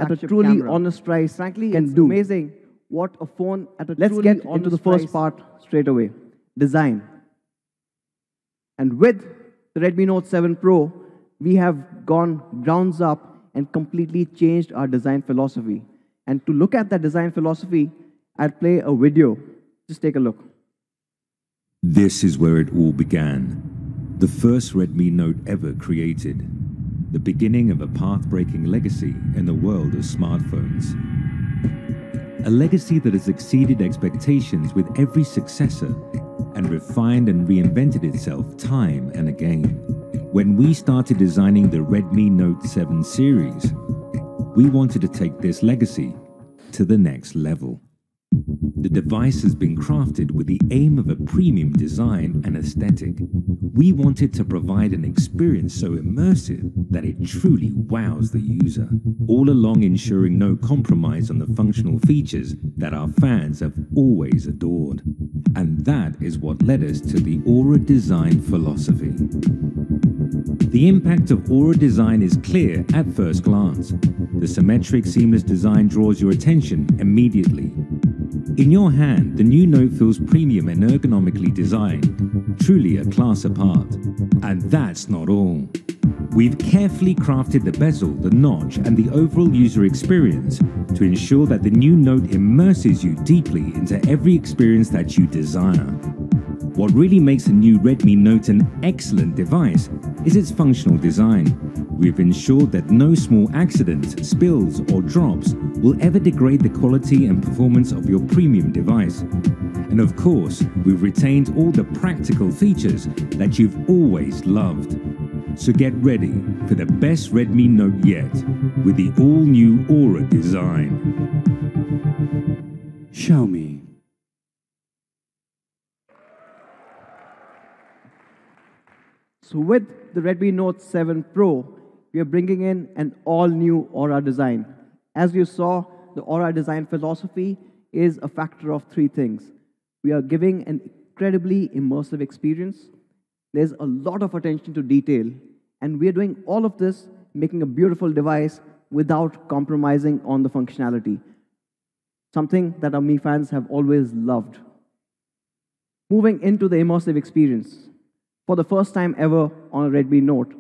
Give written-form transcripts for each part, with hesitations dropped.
at a truly honest price frankly can do. Amazing what a phone at a Let's truly get into the first part straight away. Design. And with the Redmi Note 7 Pro, we have gone grounds up and completely changed our design philosophy. And to look at that design philosophy, I'll play a video. Just take a look. This is where it all began. The first Redmi Note ever created. The beginning of a path-breaking legacy in the world of smartphones. A legacy that has exceeded expectations with every successor and refined and reinvented itself time and again. When we started designing the Redmi Note 7 series, we wanted to take this legacy to the next level. The device has been crafted with the aim of a premium design and aesthetic. We wanted to provide an experience so immersive that it truly wows the user, all along ensuring no compromise on the functional features that our fans have always adored. And that is what led us to the Aura design philosophy. The impact of Aura design is clear at first glance. The symmetric, seamless design draws your attention immediately. In your hand, the new Note feels premium and ergonomically designed, truly a class apart. And that's not all. We've carefully crafted the bezel, the notch, and the overall user experience to ensure that the new Note immerses you deeply into every experience that you desire. What really makes the new Redmi Note an excellent device is its functional design. We've ensured that no small accidents, spills, or drops will ever degrade the quality and performance of your premium device. And of course, we've retained all the practical features that you've always loved. So get ready for the best Redmi Note yet with the all-new Aura design. Xiaomi. So with the Redmi Note 7 Pro, we are bringing in an all-new Aura design. As you saw, the Aura design philosophy is a factor of three things. We are giving an incredibly immersive experience. There's a lot of attention to detail, and we are doing all of this, making a beautiful device without compromising on the functionality. Something that our Mi fans have always loved. Moving into the immersive experience. For the first time ever on a Redmi Note,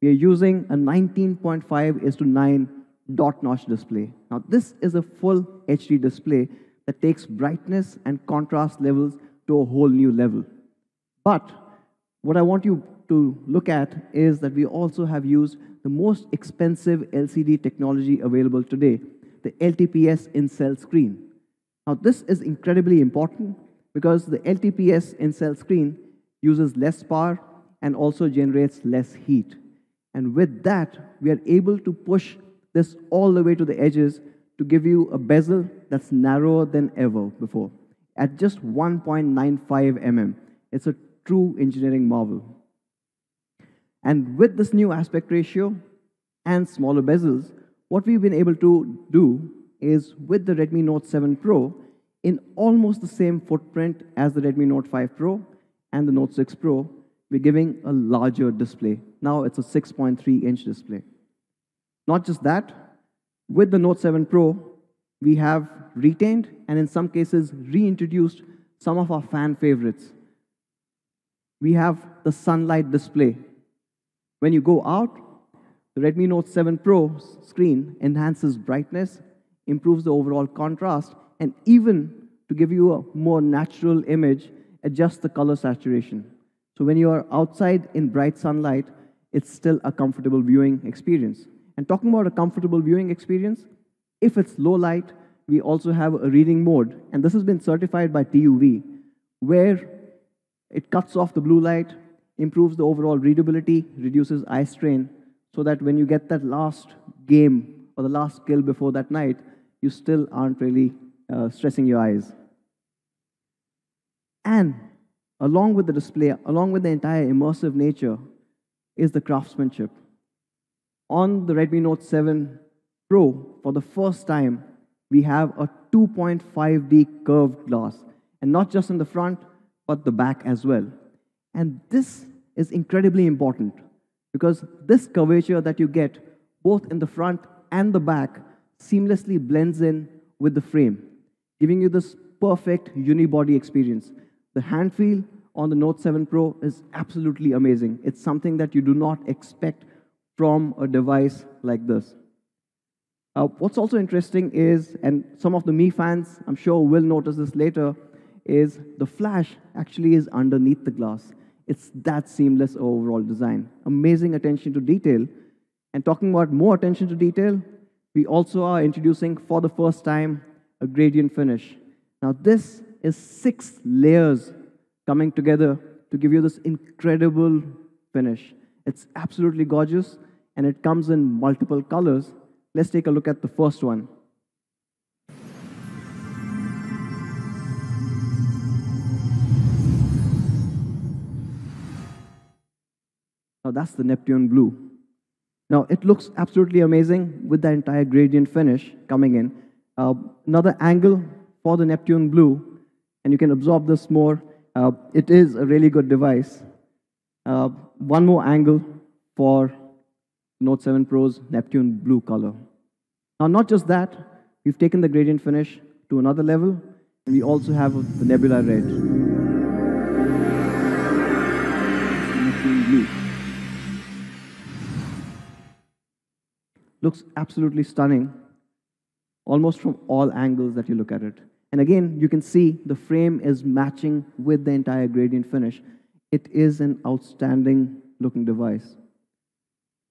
we are using a 19.5:9 dot notch display. Now, this is a full HD display that takes brightness and contrast levels to a whole new level. But what I want you to look at is that we also have used the most expensive LCD technology available today, the LTPS in-cell screen. Now, this is incredibly important because the LTPS in-cell screen uses less power and also generates less heat. And with that, we are able to push this all the way to the edges to give you a bezel that's narrower than ever before, at just 1.95 mm. It's a true engineering marvel. And with this new aspect ratio and smaller bezels, what we've been able to do is with the Redmi Note 7 Pro, in almost the same footprint as the Redmi Note 5 Pro and the Note 6 Pro, we're giving a larger display. Now it's a 6.3-inch display. Not just that, with the Note 7 Pro, we have retained and in some cases reintroduced some of our fan favorites. We have the sunlight display. When you go out, the Redmi Note 7 Pro screen enhances brightness, improves the overall contrast, and even to give you a more natural image, adjusts the color saturation. So when you are outside in bright sunlight, it's still a comfortable viewing experience. And talking about a comfortable viewing experience, if it's low light, we also have a reading mode. And this has been certified by TUV, where it cuts off the blue light, improves the overall readability, reduces eye strain, so that when you get that last game or the last skill before that night, you still aren't really stressing your eyes. And along with the display, along with the entire immersive nature, is the craftsmanship. On the Redmi Note 7 Pro, for the first time, we have a 2.5D curved glass. And not just in the front, but the back as well. And this is incredibly important because this curvature that you get, both in the front and the back, seamlessly blends in with the frame, giving you this perfect unibody experience. The hand feel on the Note 7 Pro is absolutely amazing. It's something that you do not expect from a device like this. What's also interesting is, and some of the Mi fans, I'm sure, will notice this later, is the flash actually is underneath the glass. It's that seamless overall design. Amazing attention to detail. And talking about more attention to detail, we also are introducing for the first time a gradient finish. Now this is 6 layers coming together to give you this incredible finish. It's absolutely gorgeous and it comes in multiple colors. Let's take a look at the first one. Now that's the Neptune blue. Now it looks absolutely amazing with the entire gradient finish coming in. Another angle for the Neptune blue, and you can absorb this more. It is a really good device. One more angle for Note 7 Pro's Neptune blue color. Now not just that, we've taken the gradient finish to another level, and we also have the nebula red. Neptune blue. Looks absolutely stunning, almost from all angles that you look at it. And again, you can see the frame is matching with the entire gradient finish. It is an outstanding looking device.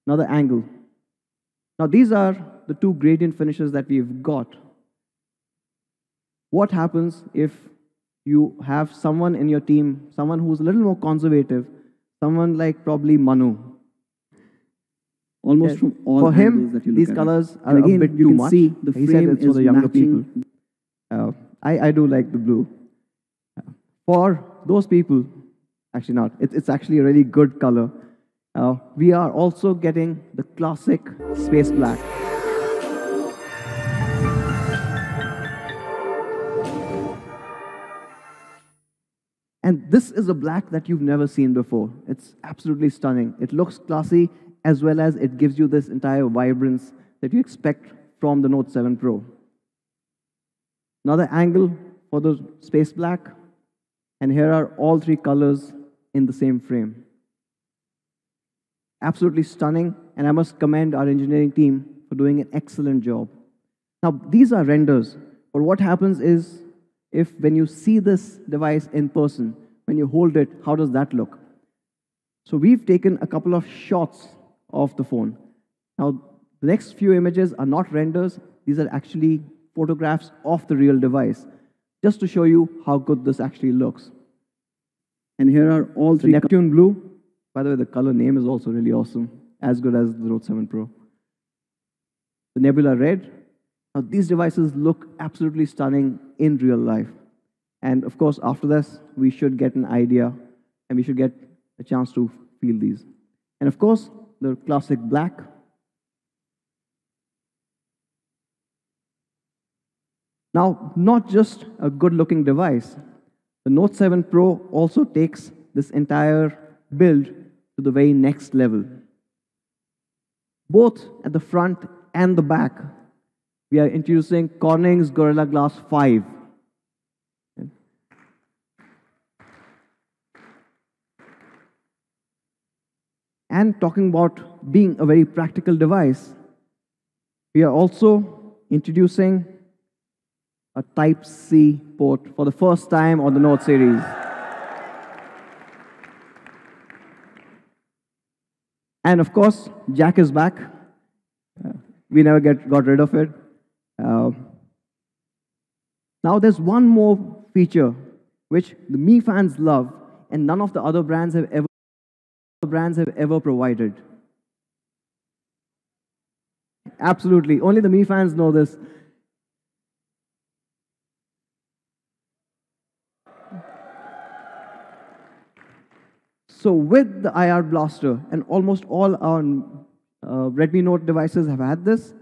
Another angle. Now these are the 2 gradient finishes that we've got. What happens if you have someone in your team, someone who's a little more conservative, someone like probably Manu? Almost from all for him, that you look these at colors are again, a bit too much. See the frame said it's for the younger people. I do like the blue. For those people, actually not. It's actually a really good color. We are also getting the classic space black. And this is a black that you've never seen before. It's absolutely stunning. It looks classy, as well as it gives you this entire vibrance that you expect from the Note 7 Pro. Another angle for the space black, and here are all 3 colors in the same frame. Absolutely stunning, and I must commend our engineering team for doing an excellent job. Now, these are renders, but what happens is, if when you see this device in person, when you hold it, how does that look? So we've taken a couple of shots of the phone. Now, the next few images are not renders, these are actually photographs of the real device, just to show you how good this actually looks. And here are all 3. Neptune blue, by the way, the color name is also really awesome, as good as the Note 7 Pro. The nebula red. Now, these devices look absolutely stunning in real life. And of course, after this, we should get an idea, and we should get a chance to feel these. And of course, the classic black. Now, not just a good-looking device, the Note 7 Pro also takes this entire build to the very next level. Both at the front and the back, we are introducing Corning's Gorilla Glass 5. And talking about being a very practical device, we are also introducing a Type-C port for the first time on the Note series. And of course, jack is back. We never got rid of it. Now there's one more feature which the Mi fans love, and none of the other brands have ever provided. Absolutely, only the Mi fans know this. So with the IR blaster, and almost all our Redmi Note devices have had this,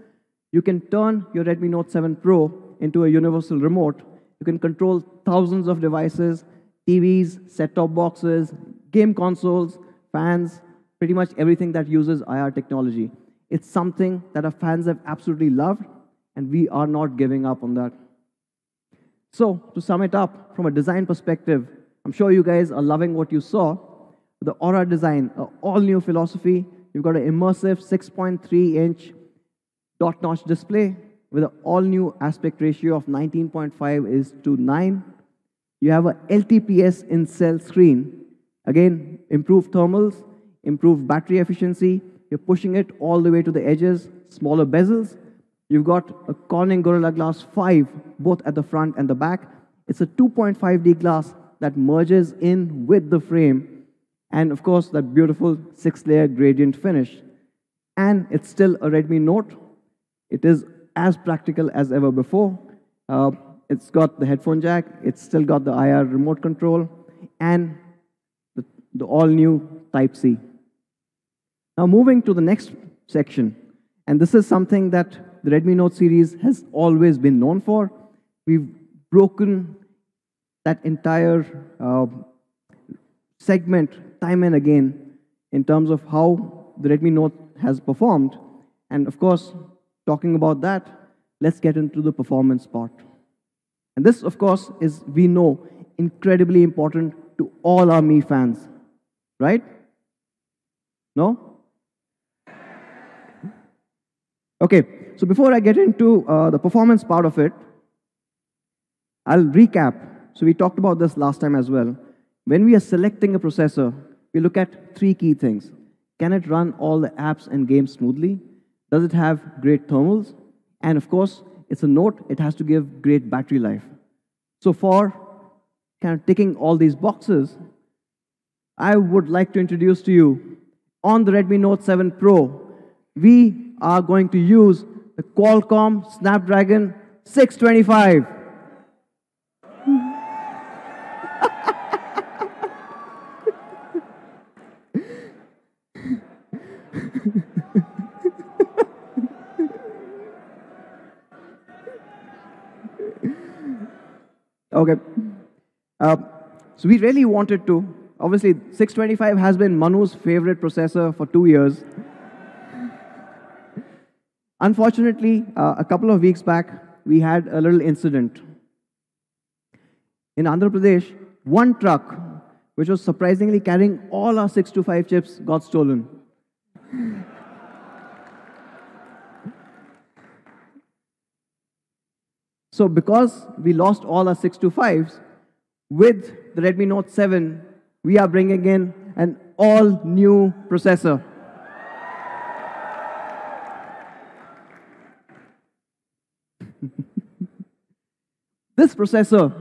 you can turn your Redmi Note 7 Pro into a universal remote. You can control thousands of devices, TVs, set-top boxes, game consoles, fans, pretty much everything that uses IR technology. It's something that our fans have absolutely loved, and we are not giving up on that. So, to sum it up, from a design perspective, I'm sure you guys are loving what you saw. The Aura design, an all-new philosophy. You've got an immersive 6.3-inch dot-notch display with an all-new aspect ratio of 19.5:9. You have a LTPS in-cell screen. Again, improved thermals, improved battery efficiency. You're pushing it all the way to the edges, smaller bezels. You've got a Corning Gorilla Glass 5, both at the front and the back. It's a 2.5D glass that merges in with the frame. And of course, that beautiful 6-layer gradient finish. And it's still a Redmi Note. It is as practical as ever before. It's got the headphone jack. It's still got the IR remote control. And the all-new Type-C. Now moving to the next section. And this is something that the Redmi Note series has always been known for. We've broken that entire segment time and again in terms of how the Redmi Note has performed. And of course, talking about that, let's get into the performance part. And this, of course, is, we know, incredibly important to all our Mi fans, right? No? Okay, so before I get into the performance part of it, I'll recap. So we talked about this last time as well. When we are selecting a processor, we look at 3 key things. Can it run all the apps and games smoothly? Does it have great thermals? And of course, it's a Note, it has to give great battery life. So for kind of ticking all these boxes, I would like to introduce to you, on the Redmi Note 7 Pro, we are going to use the Qualcomm Snapdragon 625. Okay. So we really wanted to. Obviously, 625 has been Manu's favorite processor for 2 years. Unfortunately, a couple of weeks back, we had a little incident. In Andhra Pradesh, one truck, which was surprisingly carrying all our 625 chips, got stolen. So because we lost all our 625s, with the Redmi Note 7, we are bringing in an all-new processor. This processor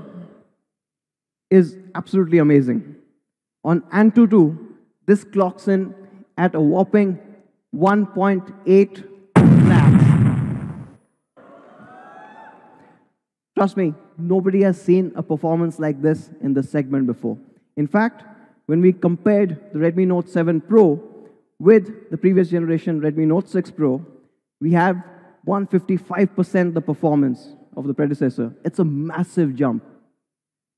is absolutely amazing. On Antutu, this clocks in at a whopping 1.8 lakhs. Trust me, nobody has seen a performance like this in this segment before. In fact, when we compared the Redmi Note 7 Pro with the previous generation Redmi Note 6 Pro, we have 155% the performance of the predecessor. It's a massive jump.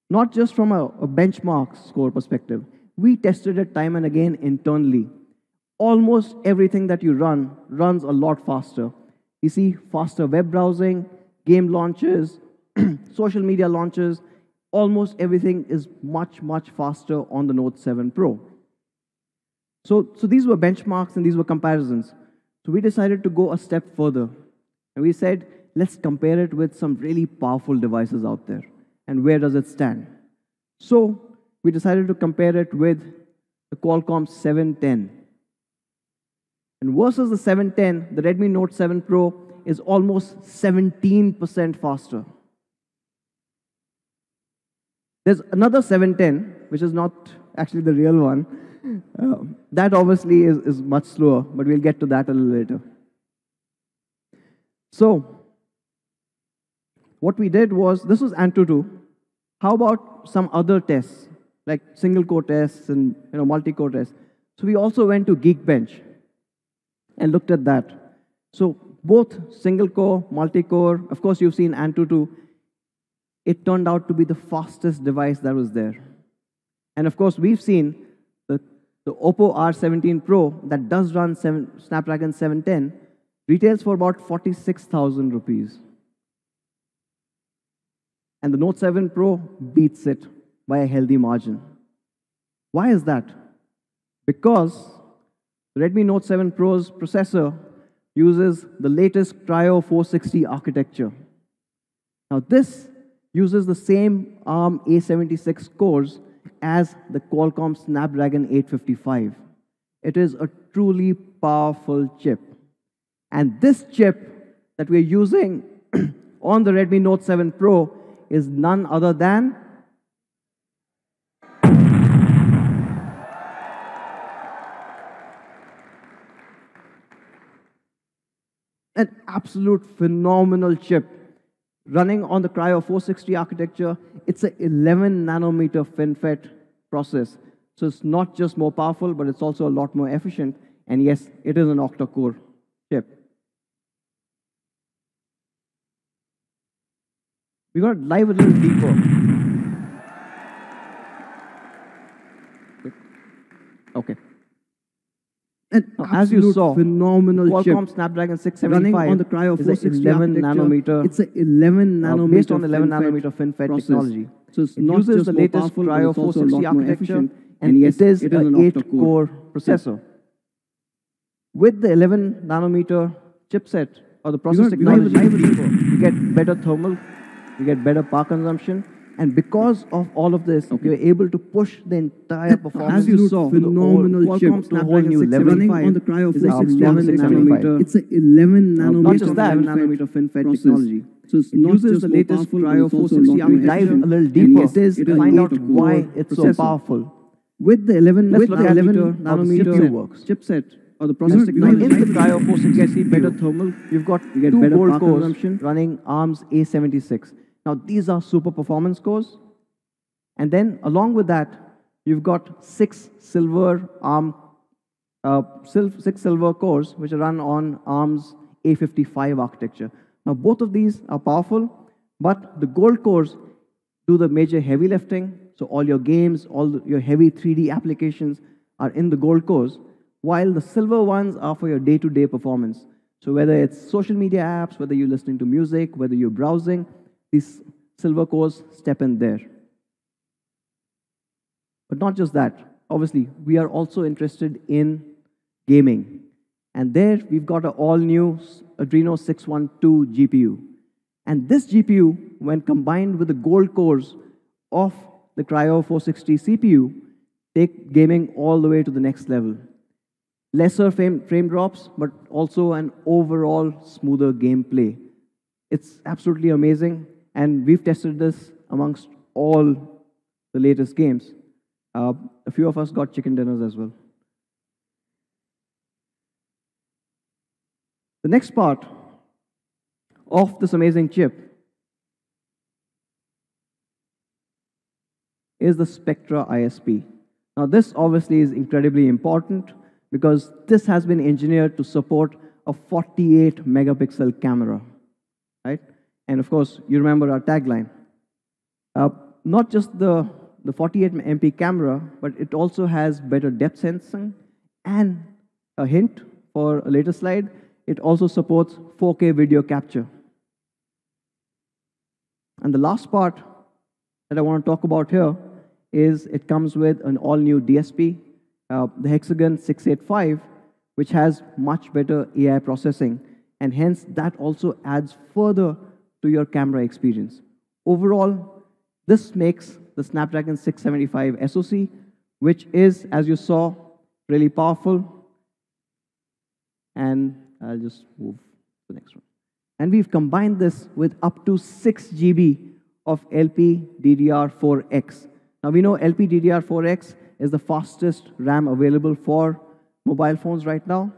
Not just from a benchmark score perspective. We tested it time and again internally. Almost everything that you run runs a lot faster. You see faster web browsing, game launches, social media launches. Almost everything is much, much faster on the Note 7 Pro. So these were benchmarks and these were comparisons. So we decided to go a step further. And we said, let's compare it with some really powerful devices out there. And where does it stand? So we decided to compare it with the Qualcomm 710. And versus the 710, the Redmi Note 7 Pro is almost 17% faster. There's another 710, which is not actually the real one. That obviously is much slower, but we'll get to that a little later. So what we did was, this was Antutu. How about some other tests, like single-core tests and multi-core tests? So we also went to Geekbench and looked at that. So both single-core, multi-core, of course you've seen Antutu. It turned out to be the fastest device that was there. And of course, we've seen the Oppo R17 Pro that does run Snapdragon 710 retails for about 46,000 rupees. and the Note 7 Pro beats it by a healthy margin. Why is that? Because the Redmi Note 7 Pro's processor uses the latest Cryo 460 architecture. Now, this uses the same ARM A76 cores as the Qualcomm Snapdragon 855. It is a truly powerful chip. And this chip that we're using on the Redmi Note 7 Pro is none other than an absolute phenomenal chip running on the Cryo 460 architecture. It's an 11 nanometer FinFET process. So it's not just more powerful, but it's also a lot more efficient. And yes, it is an octa-core chip. We got to dive a little deeper. Okay. Now, as you saw, phenomenal Qualcomm Snapdragon 675 running on the Cryo 460 11 nanometer. It's an 11 nanometer based on 11 nanometer FinFET technology. So it uses the latest Cryo 460 architecture, and yes, it is an 8-core processor. With the 11 nanometer chipset or the process technology, you get better thermal, you get better power consumption, and because of all of this, you're able to push the entire performance. As you saw, phenomenal chip to a whole new level. Running on the Cryo 460 nanometer. It's an 11 nanometer. Not just that, 11 nanometer FinFET technology. So it uses the latest Cryo 460. I'm dive a little deeper to find out why it's so powerful. With the 11 nanometer chipset or the process technology, in the Cryo 460 better thermal, you get better gold cores running ARM's A76. Now, these are super performance cores. And then, along with that, you've got 6 silver cores, which are run on ARM's A55 architecture. Now, both of these are powerful, but the gold cores do the major heavy lifting. So all your games, your heavy 3D applications are in the gold cores, while the silver ones are for your day-to-day performance. So whether it's social media apps, whether you're listening to music, whether you're browsing, these silver cores step in there. But not just that. Obviously, we are also interested in gaming. And there, we've got an all-new Adreno 612 GPU. And this GPU, when combined with the gold cores of the Cryo 460 CPU, take gaming all the way to the next level. Lesser frame drops, but also an overall smoother gameplay. It's absolutely amazing. And we've tested this amongst all the latest games. A few of us got chicken dinners as well. The next part of this amazing chip is the Spectra ISP. Now, this obviously is incredibly important because this has been engineered to support a 48 megapixel camera, right? And of course, you remember our tagline. Not just the 48 MP camera, but it also has better depth sensing, and a hint for a later slide, it also supports 4K video capture. And the last part that I want to talk about here is it comes with an all-new DSP, the Hexagon 685, which has much better AI processing, and hence that also adds further to your camera experience. Overall, this makes the Snapdragon 675 SoC, which is, as you saw, really powerful. And I'll just move to the next one. And we've combined this with up to 6 GB of LPDDR4X. Now, we know LPDDR4X is the fastest RAM available for mobile phones right now,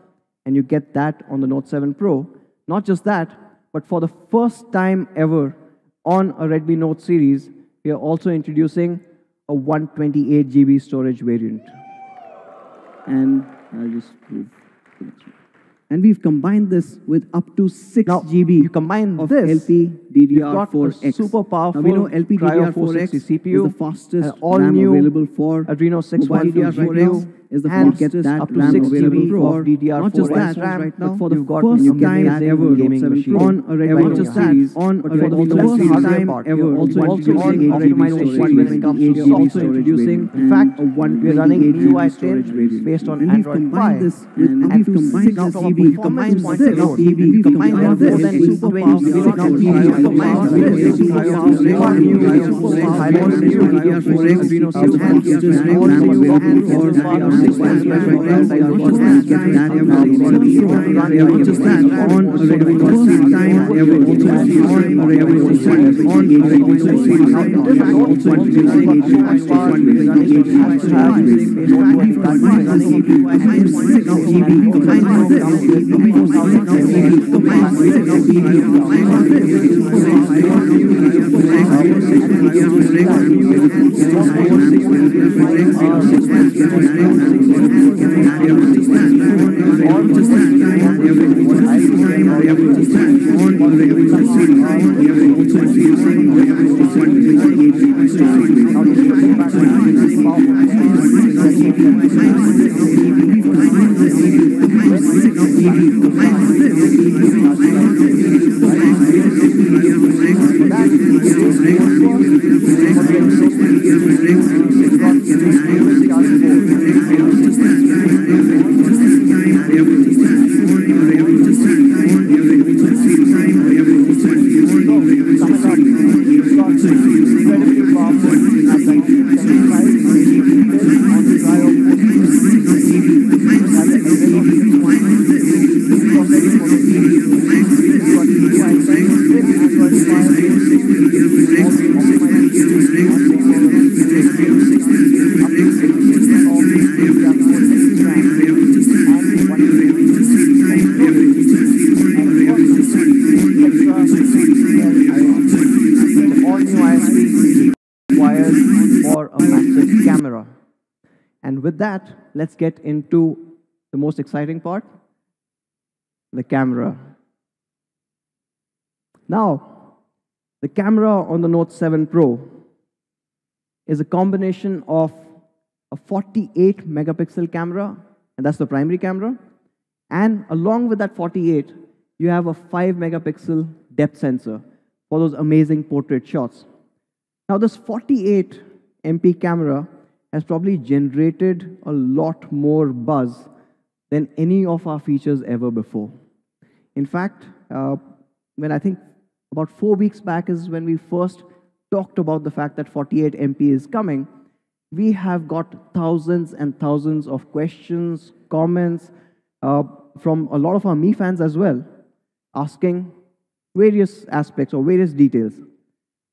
and you get that on the Note 7 Pro. Not just that, but for the first time ever on a Redmi Note series, we are also introducing a 128 GB storage variant. And I'll just move to the next one. And we've combined this with up to 6 GB you combine of this, LPDDR4X. Super powerful. Now we know LPDDR4X CPU is the fastest all RAM new available for Adreno 612 GPU, is the and fastest that up to RAM 6 available GB for of DDR4 not just that, RAM right now, but for the you've got first an time amazing ever gaming 7 machine Pro on a Redmi not Note just that, series, on but a for the Redmi first Note time part, ever we're also also introducing on 8 GB optimization storage when it comes to variant, also introducing, in fact, a 128 we're running GB MIUI storage 10 variant. based on And we've Android combined Pie. this with And up to to 6 from a GB, performance point of of view, GB, we combine combined more this than with 20 super super powerful for a massive camera. And with that, let's get into the most exciting part, the camera. Now, the camera on the Note 7 Pro is a combination of a 48 megapixel camera, and that's the primary camera, and along with that 48, you have a 5 megapixel depth sensor for those amazing portrait shots. Now, this 48 MP camera has probably generated a lot more buzz than any of our features ever before. In fact, when I think about 4 weeks back is when we first talked about the fact that 48 MP is coming, we have got thousands and thousands of questions, comments from a lot of our Mi fans as well, asking various aspects or various details.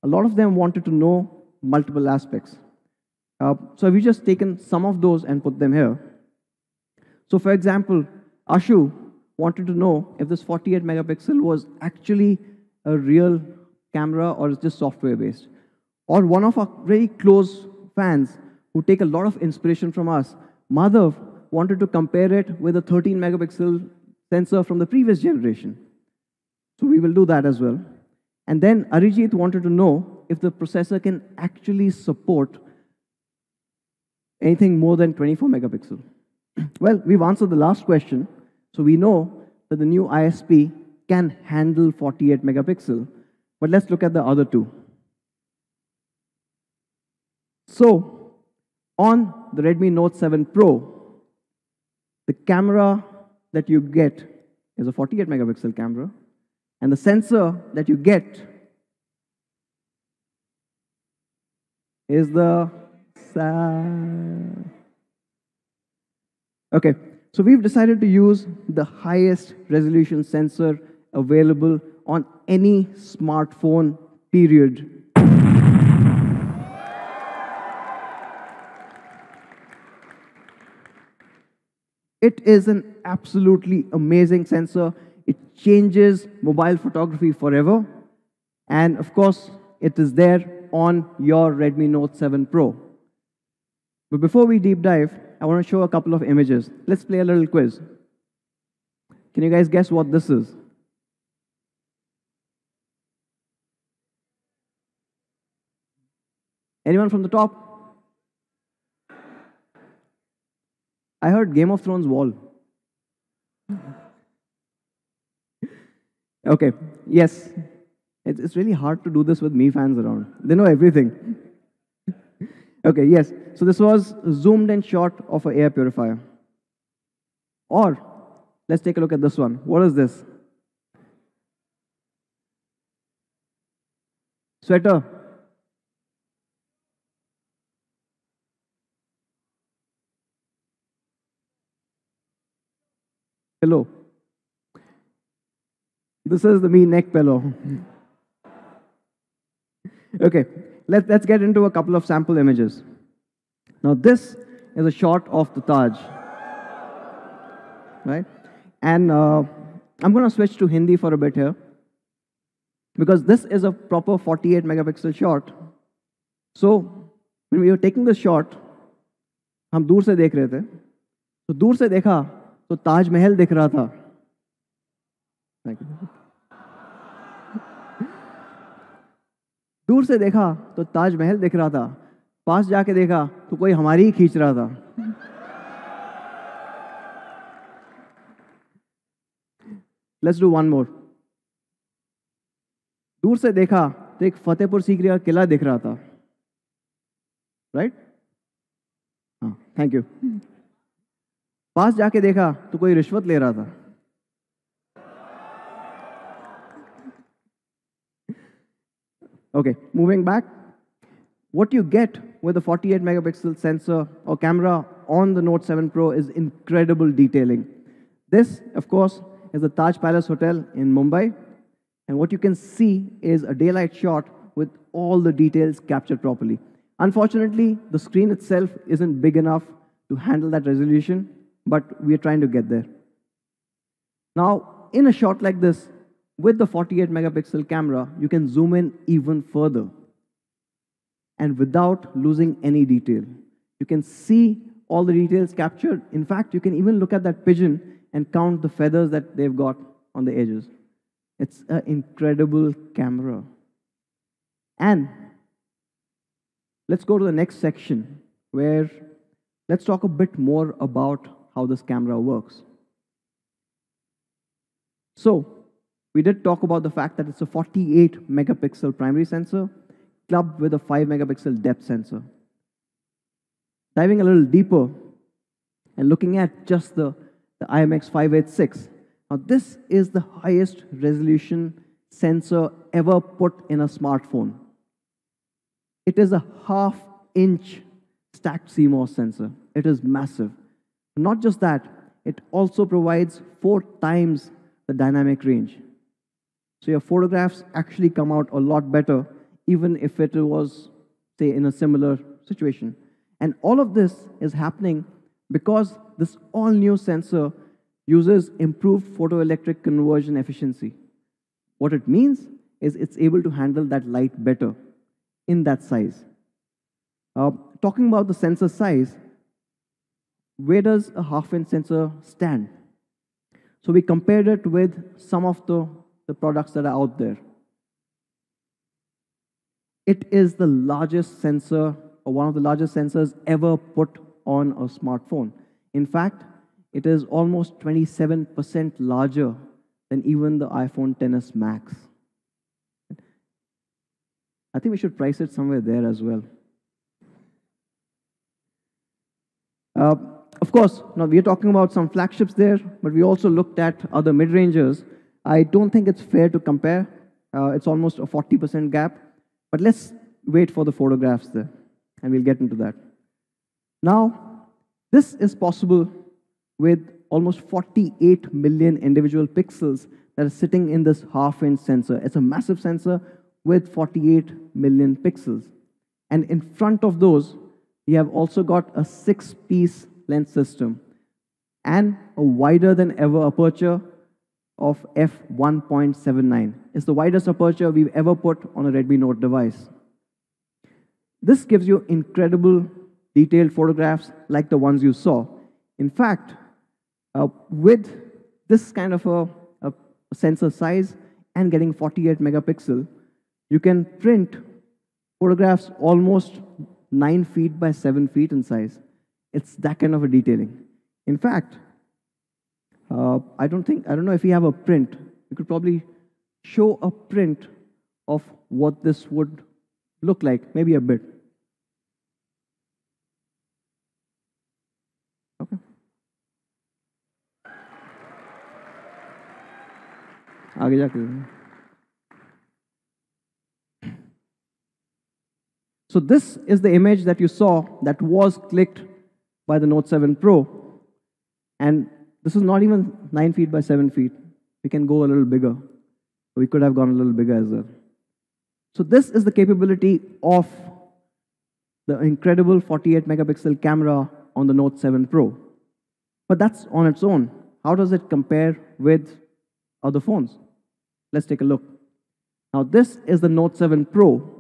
A lot of them wanted to know multiple aspects. So we've just taken some of those and put them here. So for example, Ashu wanted to know if this 48 megapixel was actually a real camera or is just software based. Or one of our very close fans who take a lot of inspiration from us, Madhav, wanted to compare it with a 13 megapixel sensor from the previous generation. So we will do that as well. And then Arijit wanted to know if the processor can actually support anything more than 24 megapixel. Well, we've answered the last question. So we know that the new ISP can handle 48 megapixel. But let's look at the other two. So on the Redmi Note 7 Pro, the camera that you get is a 48 megapixel camera, and the sensor that you get is the okay. So we've decided to use the highest resolution sensor available on any smartphone, period. It is an absolutely amazing sensor. It changes mobile photography forever. And of course, it is there on your Redmi Note 7 Pro. But before we deep dive, I want to show a couple of images. Let's play a little quiz. Can you guys guess what this is? Anyone from the top? I heard Game of Thrones wall. Okay, yes. It's really hard to do this with me fans around. They know everything. Okay, yes. So this was a zoomed in shot of an air purifier. Or, let's take a look at this one. What is this? Sweater. Pillow. This is the me neck pillow. Okay, let's get into a couple of sample images. Now this is a shot of the Taj, right? And I'm going to switch to Hindi for a bit here, because this is a proper 48 megapixel shot. So when we were taking the shot, हम दूर से देख रहे थे, तो दूर से देखा तो ताज महल दिख रहा था. दूर से देखा तो ताज महल दिख रहा था, पास जाके देखा तो कोई हमारी ही खींच रहा था. Let's do one more. दूर से देखा तो एक फतेहपुर सीकरी का किला दिख रहा था, राइट? हाँ, थैंक यू. पास जाके देखा तो कोई रिश्वत ले रहा था. Okay, moving back. What you get with the 48 megapixel sensor or camera on the Note 7 Pro is incredible detailing. This, of course, is the Taj Palace Hotel in Mumbai. And what you can see is a daylight shot with all the details captured properly. Unfortunately, the screen itself isn't big enough to handle that resolution, but we are trying to get there. Now, in a shot like this, with the 48 megapixel camera, you can zoom in even further and without losing any detail. You can see all the details captured. In fact, you can even look at that pigeon and count the feathers that they've got on the edges. It's an incredible camera. And let's go to the next section where let's talk a bit more about how this camera works. So, we did talk about the fact that it's a 48 megapixel primary sensor clubbed with a 5 megapixel depth sensor. Diving a little deeper and looking at just the IMX586. Now, this is the highest resolution sensor ever put in a smartphone. It is a half-inch stacked CMOS sensor. It is massive. Not just that, it also provides 4 times the dynamic range. So your photographs actually come out a lot better, even if it was, say, in a similar situation. And all of this is happening because this all-new sensor uses improved photoelectric conversion efficiency. What it means is it's able to handle that light better in that size. Talking about the sensor size, where does a half-inch sensor stand? So we compared it with some of the products that are out there. It is the largest sensor, or one of the largest sensors ever put on a smartphone. In fact, it is almost 27% larger than even the iPhone XS Max. I think we should price it somewhere there as well. Of course, now we are talking about some flagships there, but we also looked at other mid-rangers. I don't think it's fair to compare. It's almost a 40% gap. But let's wait for the photographs there, and we'll get into that. Now, this is possible with almost 48 million individual pixels that are sitting in this half-inch sensor. It's a massive sensor with 48 million pixels. And in front of those, we have also got a 6-piece lens system and a wider than ever aperture of f1.79. It's the widest aperture we've ever put on a Redmi Note device. This gives you incredible detailed photographs like the ones you saw. In fact, with this kind of a sensor size and getting 48 megapixel, you can print photographs almost 9 feet by 7 feet in size. It's that kind of a detailing. In fact, I don't know if we have a print. We could probably show a print of what this would look like, maybe a bit. Okay. आगे जाके. So this is the image that you saw that was clicked by the Note 7 Pro. And this is not even 9 feet by 7 feet. We can go a little bigger. We could have gone a little bigger as well. So this is the capability of the incredible 48 megapixel camera on the Note 7 Pro. But that's on its own. How does it compare with other phones? Let's take a look. Now this is the Note 7 Pro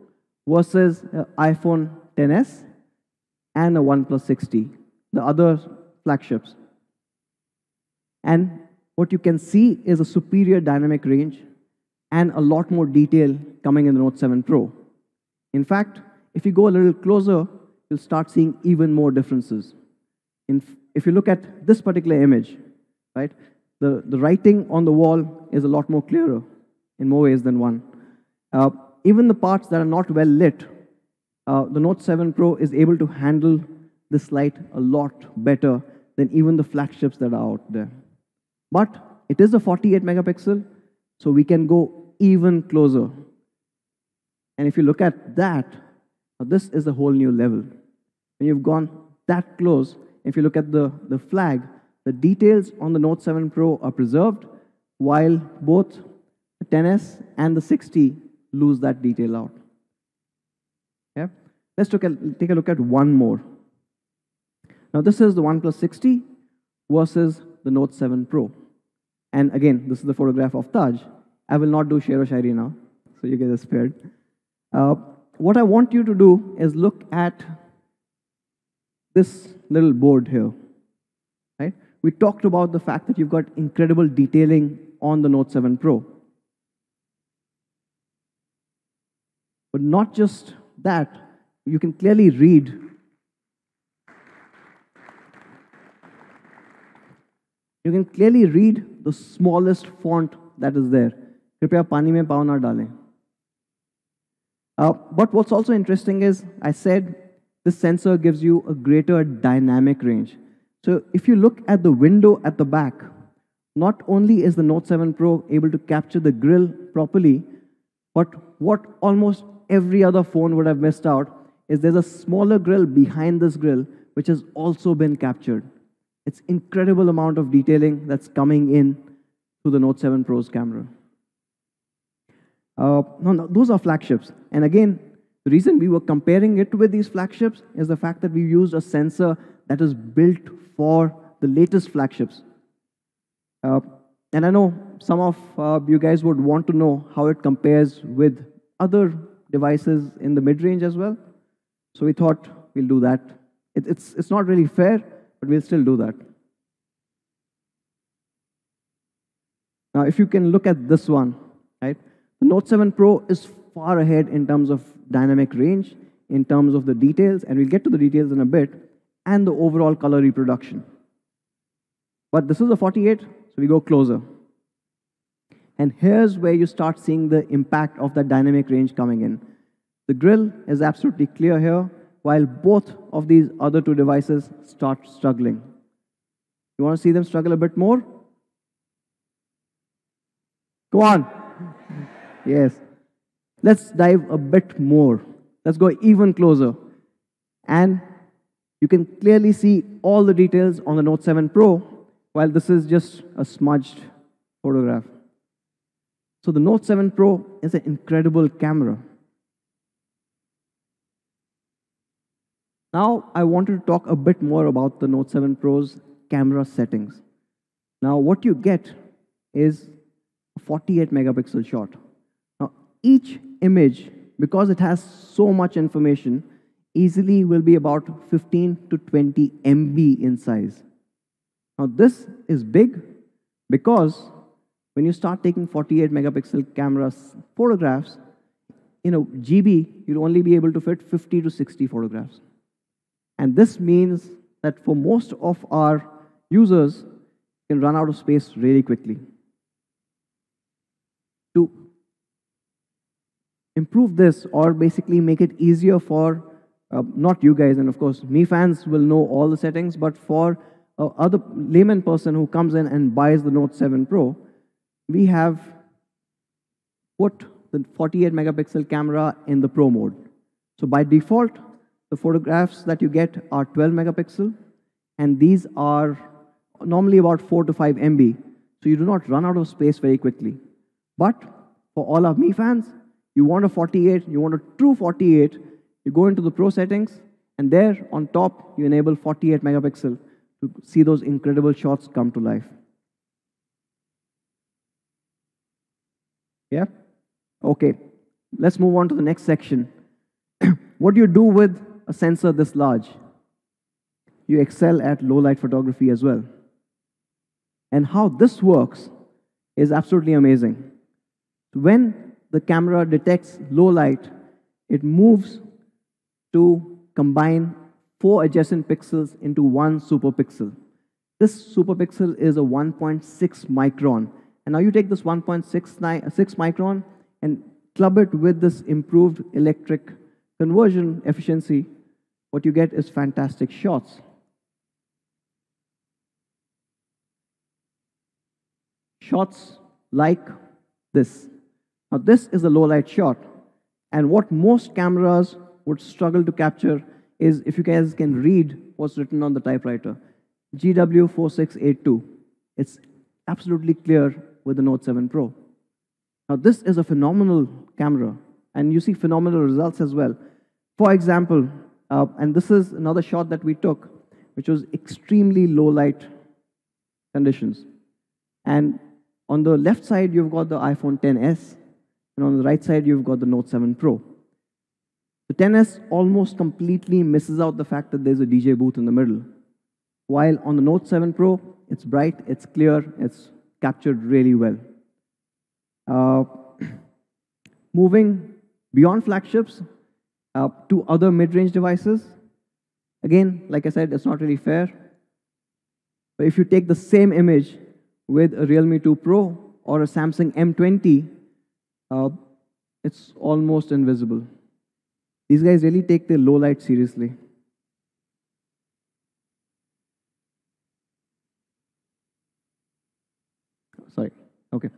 versus iPhone XS and a OnePlus 6T, the other flagships. And what you can see is a superior dynamic range and a lot more detail coming in the Note 7 Pro. In fact, if you go a little closer, you'll start seeing even more differences. If you look at this particular image, right, the writing on the wall is a lot more clearer in more ways than one. Even the parts that are not well lit, the Note 7 Pro is able to handle this light a lot better than even the flagships that are out there. But it is a 48 megapixel, so we can go even closer. And if you look at that, this is a whole new level. When you've gone that close, if you look at the flag, the details on the Note 7 Pro are preserved, while both the XS and the 6T lose that detail out. Yeah? Let's take a look at one more. Now this is the OnePlus 6T versus the Note 7 Pro. And again, this is the photograph of Taj. I will not do Shero Shairi now, so you guys are spared. What I want you to do is look at this little board here. Right? We talked about the fact that you've got incredible detailing on the Note 7 Pro. But not just that, you can clearly read the smallest font that is there. Kripya pani mein pav na dalein. But what's also interesting is, I said this sensor gives you a greater dynamic range. So if you look at the window at the back, not only is the Note 7 Pro able to capture the grille properly, but what almost every other phone would have missed out is there's a smaller grille behind this grille which has also been captured. It's incredible amount of detailing that's coming in to the Note 7 Pro's camera. No, those are flagships. And again, the reason we were comparing it with these flagships is the fact that we used a sensor that is built for the latest flagships. And I know some of you guys would want to know how it compares with other devices in the mid-range as well. So we thought we'll do that. It's not really fair, but we'll still do that. Now, if you can look at this one, right? The Note 7 Pro is far ahead in terms of dynamic range, in terms of the details, and we'll get to the details in a bit, and the overall color reproduction. But this is a 48, so we go closer. And here's where you start seeing the impact of that dynamic range coming in. The grille is absolutely clear here, while both of these other two devices start struggling. You want to see them struggle a bit more? Go on. Yes. Let's dive a bit more. Let's go even closer. And you can clearly see all the details on the Note 7 Pro, while this is just a smudged photograph. So the Note 7 Pro is an incredible camera. Now I wanted to talk a bit more about the Note 7 Pro's camera settings. Now what you get is a 48 megapixel shot. Now each image, because it has so much information, easily will be about 15 to 20 MB in size. Now this is big because when you start taking 48 megapixel cameras photographs, GB, you'll only be able to fit 50 to 60 photographs. And this means that for most of our users can run out of space really quickly. To improve this, or basically make it easier for not you guys, and of course me fans will know all the settings, but for other layman person who comes in and buys the Note 7 Pro, we have put the 48 megapixel camera in the Pro mode. So by default, the photographs that you get are 12 megapixel, and these are normally about 4 to 5 MB, so you do not run out of space very quickly. But for all of me fans, you want a 48, you want a true 48, you go into the Pro settings, and there on top, you enable 48 megapixel to see those incredible shots come to life. Yeah? Okay, let's move on to the next section. What do you do with a sensor this large? You excel at low light photography as well. And how this works is absolutely amazing. When the camera detects low light, it moves to combine 4 adjacent pixels into one superpixel. This superpixel is a 1.6 micron. And now you take this 1.6 micron and club it with this improved electric conversion efficiency. What you get is fantastic shots. Shots like this. Now this is a low light shot, and what most cameras would struggle to capture is, if you guys can read what's written on the typewriter, GW4682. It's absolutely clear with the Note 7 Pro. Now this is a phenomenal camera, and you see phenomenal results as well. For example, and this is another shot that we took, which was extremely low light conditions. And on the left side, you've got the iPhone XS, and on the right side, you've got the Note 7 Pro. The XS almost completely misses out the fact that there's a DJ booth in the middle. While on the Note 7 Pro, it's bright, it's clear, it's captured really well. Moving beyond flagships to other mid-range devices. Again, like I said, it's not really fair. But if you take the same image with a Realme 2 Pro or a Samsung M20, it's almost invisible. These guys really take their low light seriously. Sorry, okay.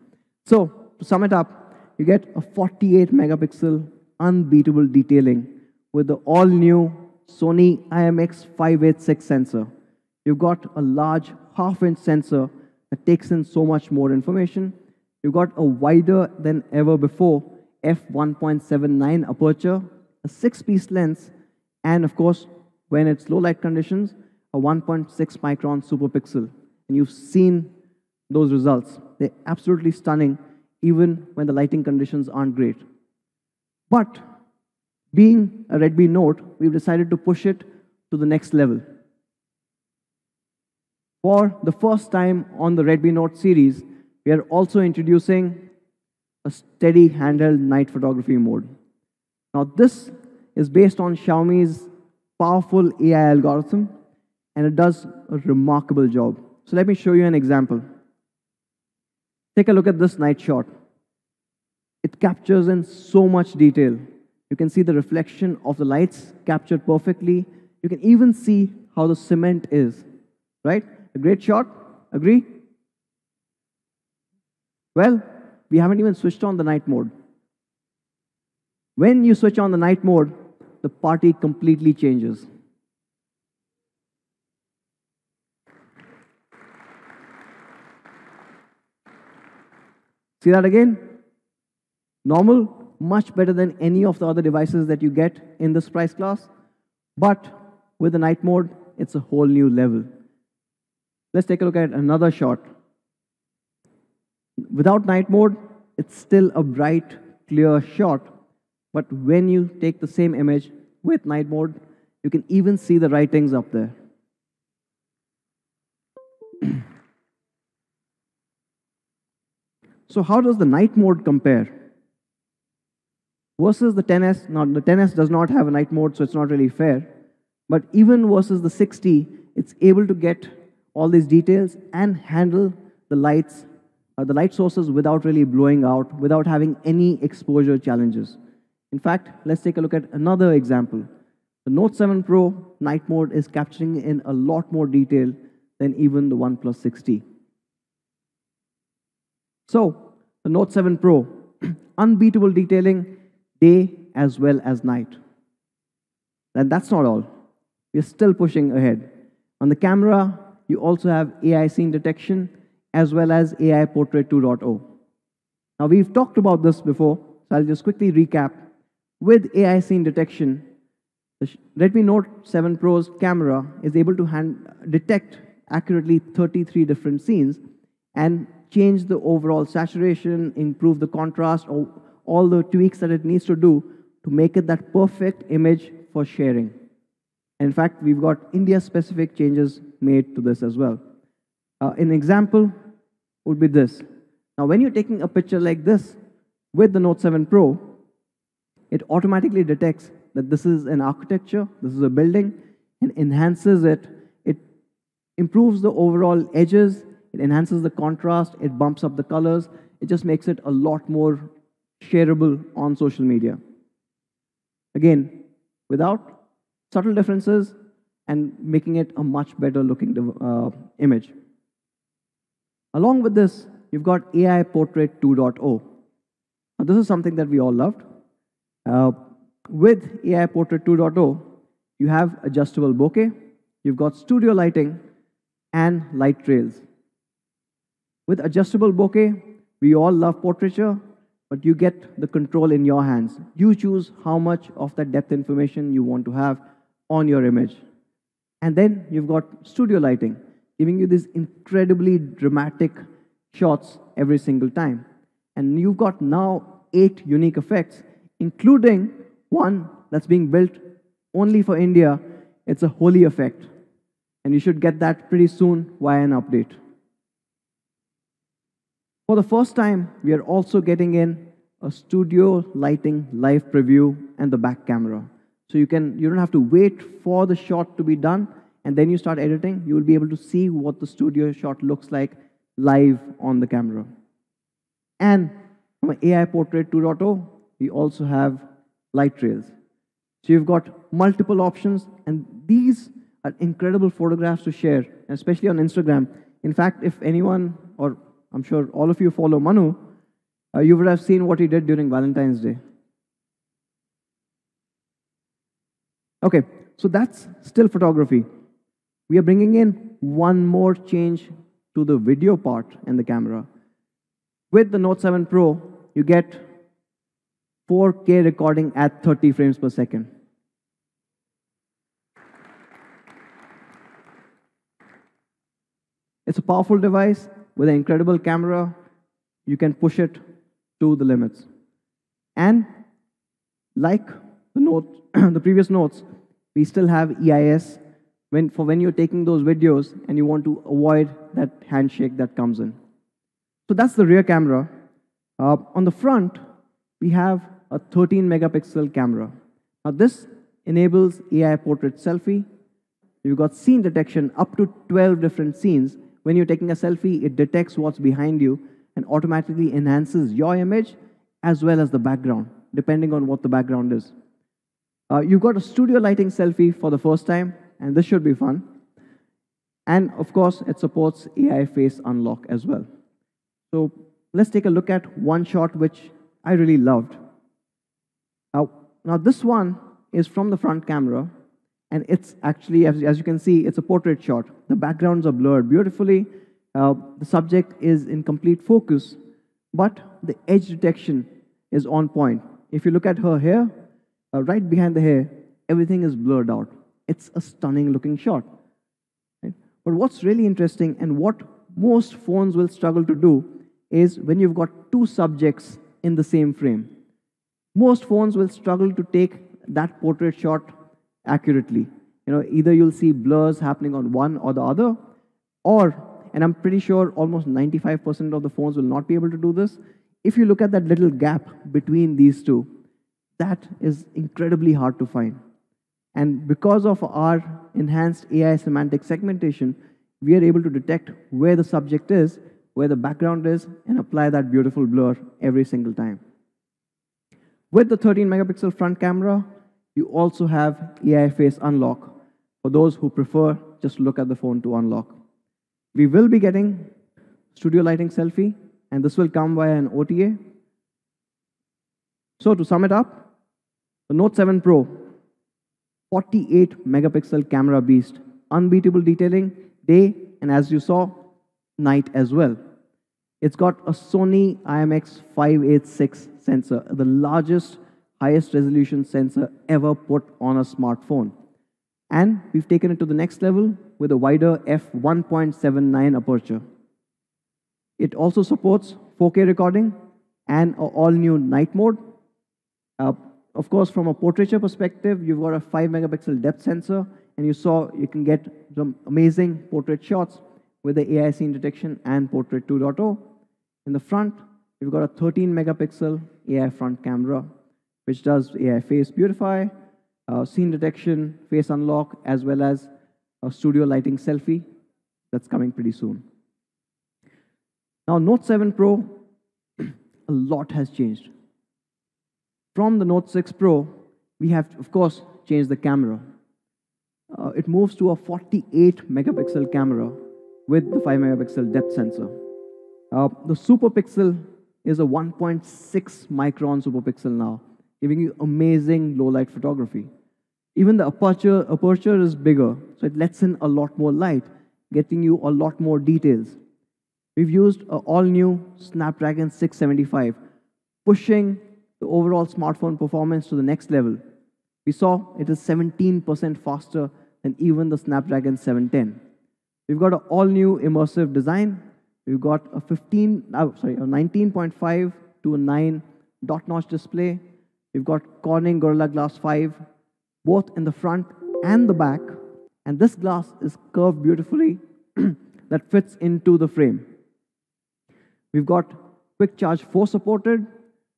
So, to sum it up, you get a 48 megapixel unbeatable detailing with the all-new Sony IMX586 sensor. You've got a large half-inch sensor that takes in so much more information. You've got a wider than ever before f1.79 aperture, a 6-piece lens, and of course, when it's low light conditions, a 1.6 micron superpixel. And you've seen those results. They're absolutely stunning, even when the lighting conditions aren't great. But being a Redmi Note, we've decided to push it to the next level. For the first time on the Redmi Note series, we are also introducing a steady handheld night photography mode. Now this is based on Xiaomi's powerful AI algorithm, and it does a remarkable job. So let me show you an example. Take a look at this night shot. It captures in so much detail. You can see the reflection of the lights captured perfectly. You can even see how the cement is, right? A great shot, agree? Well, we haven't even switched on the night mode. When you switch on the night mode, the party completely changes. See that again? Normal, much better than any of the other devices that you get in this price class. But with the night mode, it's a whole new level. Let's take a look at another shot. Without night mode, it's still a bright, clear shot. But when you take the same image with night mode, you can even see the writings up there. So how does the night mode compare? Versus the XS, now the XS does not have a night mode, so it's not really fair. But even versus the 60, it's able to get all these details and handle the the light sources without really blowing out, without having any exposure challenges. In fact, let's take a look at another example. The Note 7 Pro night mode is capturing in a lot more detail than even the OnePlus 6T. So, the Note 7 Pro, unbeatable detailing day as well as night. And that's not all. We're still pushing ahead. On the camera, you also have AI scene detection as well as AI Portrait 2.0. Now, we've talked about this before, so I'll just quickly recap. With AI scene detection, the Redmi Note 7 Pro's camera is able to detect accurately 33 different scenes and change the overall saturation, improve the contrast, or all the tweaks that it needs to do to make it that perfect image for sharing. And in fact, we've got India-specific changes made to this as well. An example would be this. Now, when you're taking a picture like this with the Note 7 Pro, it automatically detects that this is an architecture, this is a building, and enhances it. It improves the overall edges, it enhances the contrast, it bumps up the colors, it just makes it a lot more shareable on social media. Again, without subtle differences and making it a much better looking image. Along with this, you've got AI Portrait 2.0. Now, this is something that we all loved. With AI Portrait 2.0, you have adjustable bokeh, you've got studio lighting, and light trails. With adjustable bokeh, we all love portraiture, but you get the control in your hands. You choose how much of that depth information you want to have on your image. And then you've got studio lighting, giving you these incredibly dramatic shots every single time. And you've got now 8 unique effects, including one that's being built only for India. It's a Holi effect. And you should get that pretty soon via an update. For the first time, we are also getting in a studio lighting live preview and the back camera. So you don't have to wait for the shot to be done and then you start editing. You will be able to see what the studio shot looks like live on the camera. And from an AI Portrait 2.0, we also have light trails. So you've got multiple options, and these are incredible photographs to share, especially on Instagram. In fact, if anyone, or I'm sure all of you follow Manu, you would have seen what he did during Valentine's Day. Okay, so that's still photography. We are bringing in one more change to the video part in the camera. With the Note 7 Pro, you get 4K recording at 30 frames per second. It's a powerful device with an incredible camera. You can push it to the limits. And like the previous notes, we still have EIS when you're taking those videos and you want to avoid that handshake that comes in. So that's the rear camera. On the front, we have a 13 megapixel camera. Now this enables AI portrait selfie. You've got scene detection up to 12 different scenes. When you're taking a selfie, it detects what's behind you and automatically enhances your image as well as the background, depending on what the background is. You've got a studio lighting selfie for the first time, and this should be fun. And of course, it supports AI face unlock as well. So let's take a look at one shot which I really loved. Now this one is from the front camera, and it's actually, as you can see, it's a portrait shot. The backgrounds are blurred beautifully. The subject is in complete focus, but the edge detection is on point. If you look at her hair, right behind the hair, everything is blurred out. It's a stunning looking shot. Right? But what's really interesting and what most phones will struggle to do is when you've got two subjects in the same frame. Most phones will struggle to take that portrait shot accurately. Either you'll see blurs happening on one or the other, and I'm pretty sure almost 95% of the phones will not be able to do this. If you look at that little gap between these two, that is incredibly hard to find. And because of our enhanced AI semantic segmentation, we are able to detect where the subject is, where the background is, and apply that beautiful blur every single time. With the 13 megapixel front camera, you also have AI face unlock for those who prefer just to look at the phone to unlock. We will be getting studio lighting selfie, and this will come via an OTA. So to sum it up, the Note 7 Pro, 48 megapixel camera beast, unbeatable detailing, day, and as you saw, night as well. It's got a Sony IMX586 sensor, the largest, highest resolution sensor ever put on a smartphone. And we've taken it to the next level with a wider f1.79 aperture. It also supports 4K recording and an all-new night mode. Of course, from a portraiture perspective, you've got a 5 megapixel depth sensor, and you saw you can get some amazing portrait shots with the AI scene detection and Portrait 2.0. In the front, you've got a 13 megapixel AI front camera, which does AI face beautify, scene detection, face unlock, as well as a studio lighting selfie that's coming pretty soon. Now, Note 7 Pro, a lot has changed. From the Note 6 Pro, we have, of course, changed the camera. It moves to a 48 megapixel camera with the 5 megapixel depth sensor. The super pixel is a 1.6 micron super pixel now, giving you amazing low light photography. Even the aperture is bigger, so it lets in a lot more light, getting you a lot more details. We've used an all-new Snapdragon 675, pushing the overall smartphone performance to the next level. We saw it is 17% faster than even the Snapdragon 710. We've got an all-new immersive design. We've got a 19.5 to a 9 dot-notch display. We've got Corning Gorilla Glass 5, both in the front and the back. And this glass is curved beautifully that fits into the frame. We've got Quick Charge 4 supported.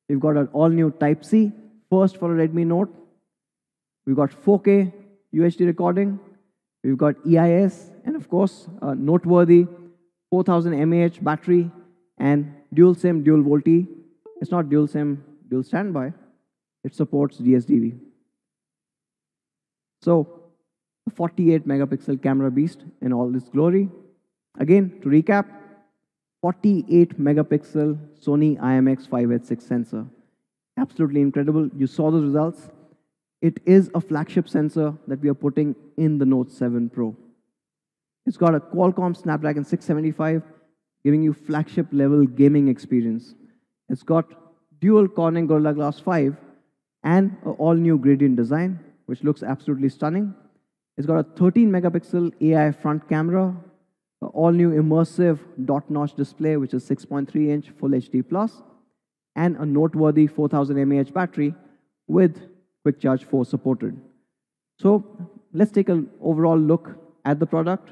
We've got an all-new Type-C, first for a Redmi Note. We've got 4K UHD recording. We've got EIS, and of course, a noteworthy 4000 mAh battery and dual SIM, dual VoLTE. It's not dual SIM, dual standby. It supports DSDV. So, a 48 megapixel camera beast in all its glory. Again, to recap, 48 megapixel Sony IMX586 sensor. Absolutely incredible. You saw the results. It is a flagship sensor that we are putting in the Note 7 Pro. It's got a Qualcomm Snapdragon 675, giving you flagship level gaming experience. It's got dual Corning Gorilla Glass 5 and an all-new gradient design, which looks absolutely stunning. It's got a 13 megapixel AI front camera, an all-new immersive dot-notch display, which is 6.3-inch Full HD+, and a noteworthy 4000 mAh battery with Quick Charge 4 supported. So let's take an overall look at the product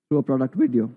through a product video.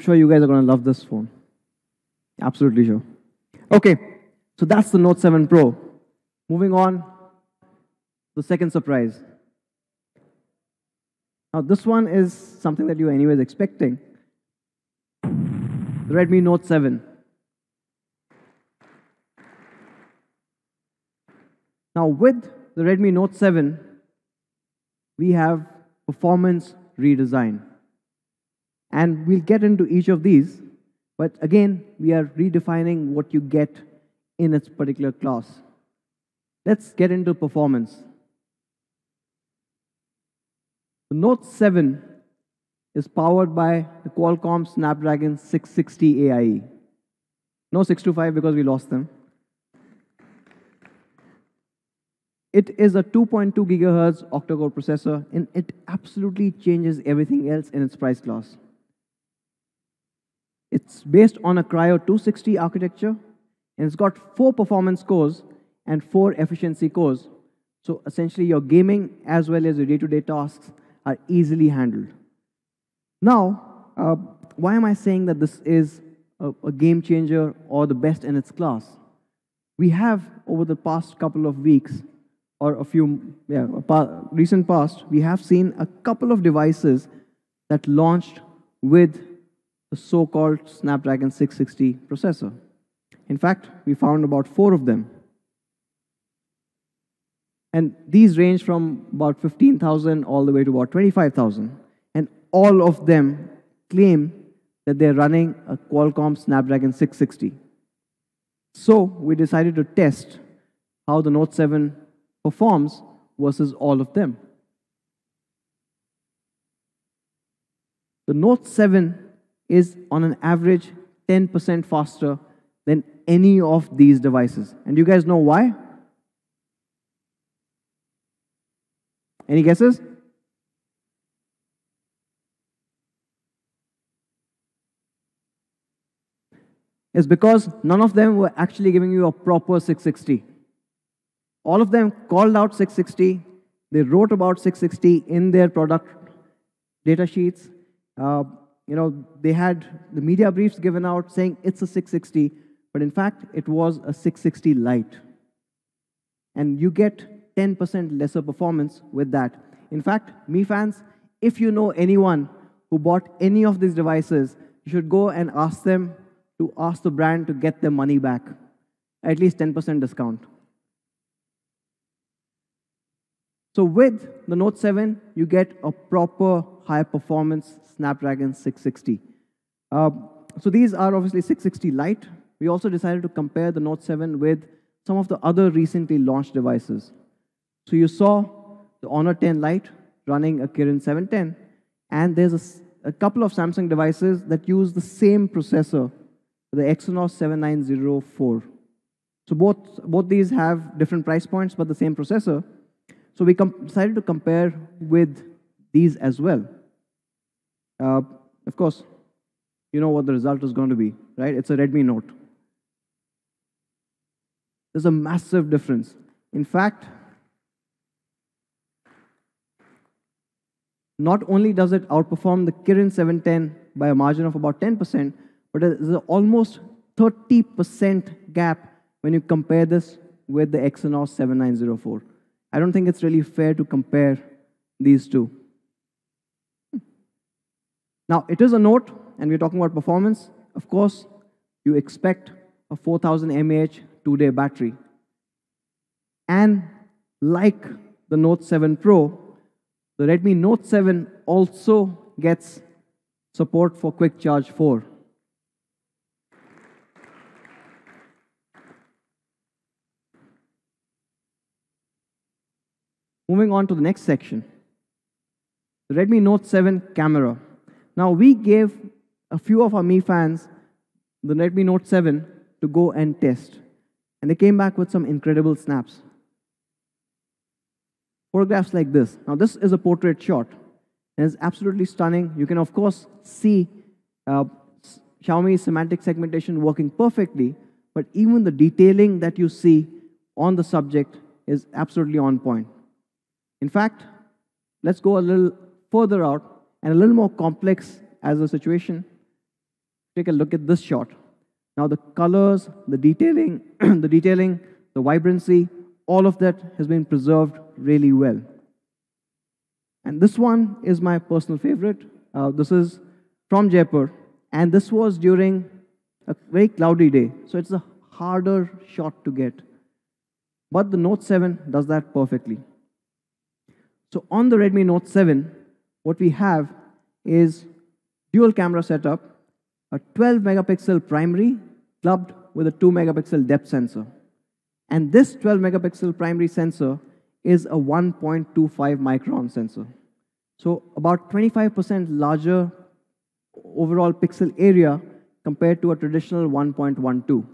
sure you guys are going to love this phone. Absolutely sure. Okay, so that's the Note 7 Pro. Moving on, the second surprise. Now, this one is something that you were anyways expecting. The Redmi Note 7. Now, with the Redmi Note 7, we have performance redesign. And we'll get into each of these, but again, we are redefining what you get in its particular class. Let's get into performance. The Note 7 is powered by the Qualcomm Snapdragon 660 AIE. No 625 because we lost them. It is a 2.2 gigahertz octa-core processor, and it absolutely changes everything else in its price class. It's based on a Cryo 260 architecture, and it's got 4 performance cores and 4 efficiency cores. So essentially, your gaming as well as your day-to-day tasks are easily handled. Now, why am I saying that this is a game changer or the best in its class? We have, over the past couple of weeks, or recent past, we have seen a couple of devices that launched with the so-called Snapdragon 660 processor. In fact, we found about 4 of them. And these range from about 15,000 all the way to about 25,000. And all of them claim that they're running a Qualcomm Snapdragon 660. So we decided to test how the Note 7 performs versus all of them. The Note 7 is on an average 10% faster than any of these devices. And you guys know why? Any guesses? It's because none of them were actually giving you a proper 660. All of them called out 660. They wrote about 660 in their product data sheets. They had the media briefs given out saying it's a 660, but in fact, it was a 660 Lite. And you get 10% lesser performance with that. In fact, Mi fans, if you know anyone who bought any of these devices, you should go and ask them to ask the brand to get their money back, at least 10% discount. So with the Note 7, you get a proper high-performance Snapdragon 660. So these are obviously 660 Lite. We also decided to compare the Note 7 with some of the other recently launched devices. So you saw the Honor 10 Lite running a Kirin 710, and there's a couple of Samsung devices that use the same processor, the Exynos 7904. So both these have different price points, but the same processor. So we decided to compare with these as well. Of course, you know what the result is going to be, right? It's a Redmi Note. There's a massive difference. In fact, not only does it outperform the Kirin 710 by a margin of about 10%, but there's an almost 30% gap when you compare this with the Exynos 7904. I don't think it's really fair to compare these two. Now, it is a Note, and we're talking about performance. Of course, you expect a 4000 mAh 2-day battery. And like the Note 7 Pro, the Redmi Note 7 also gets support for Quick Charge 4. Moving on to the next section, the Redmi Note 7 camera. Now, we gave a few of our Mi fans the Redmi Note 7 to go and test. And they came back with some incredible snaps. Photographs like this. Now, this is a portrait shot, and it's absolutely stunning. You can, of course, see Xiaomi's semantic segmentation working perfectly, but even the detailing that you see on the subject is absolutely on point. In fact, let's go a little further out and a little more complex as a situation. Take a look at this shot. Now the colors, the detailing, the vibrancy, all of that has been preserved really well. And this one is my personal favorite. This is from Jaipur, and this was during a very cloudy day, so it's a harder shot to get. But the Note 7 does that perfectly. So on the Redmi Note 7, what we have is dual camera setup, a 12 megapixel primary clubbed with a 2 megapixel depth sensor. And this 12 megapixel primary sensor is a 1.25 micron sensor. So about 25% larger overall pixel area compared to a traditional 1.12.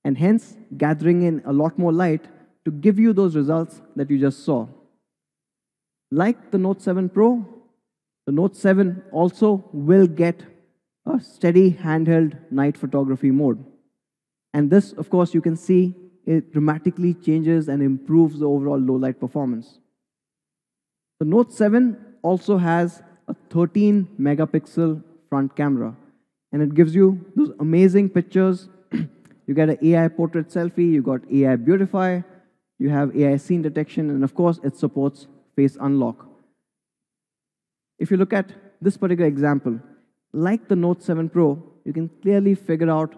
And hence gathering in a lot more light to give you those results that you just saw. Like the Note 7 Pro, the Note 7 also will get a steady handheld night photography mode. And this, of course, you can see it dramatically changes and improves the overall low light performance. The Note 7 also has a 13 megapixel front camera, and it gives you those amazing pictures. You get an AI portrait selfie, you got AI beautify, you have AI scene detection, and of course, it supports face unlock. If you look at this particular example, like the Note 7 Pro, you can clearly figure out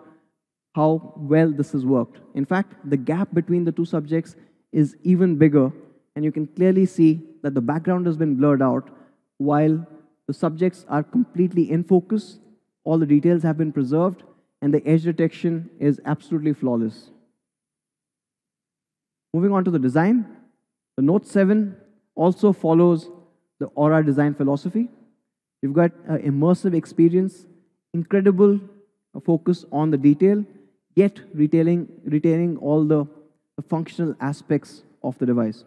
how well this has worked. In fact, the gap between the two subjects is even bigger, and you can clearly see that the background has been blurred out while the subjects are completely in focus, all the details have been preserved, and the edge detection is absolutely flawless. Moving on to the design, the Note 7 also follows the Aura design philosophy. You've got an immersive experience, incredible focus on the detail, yet retaining all the functional aspects of the device.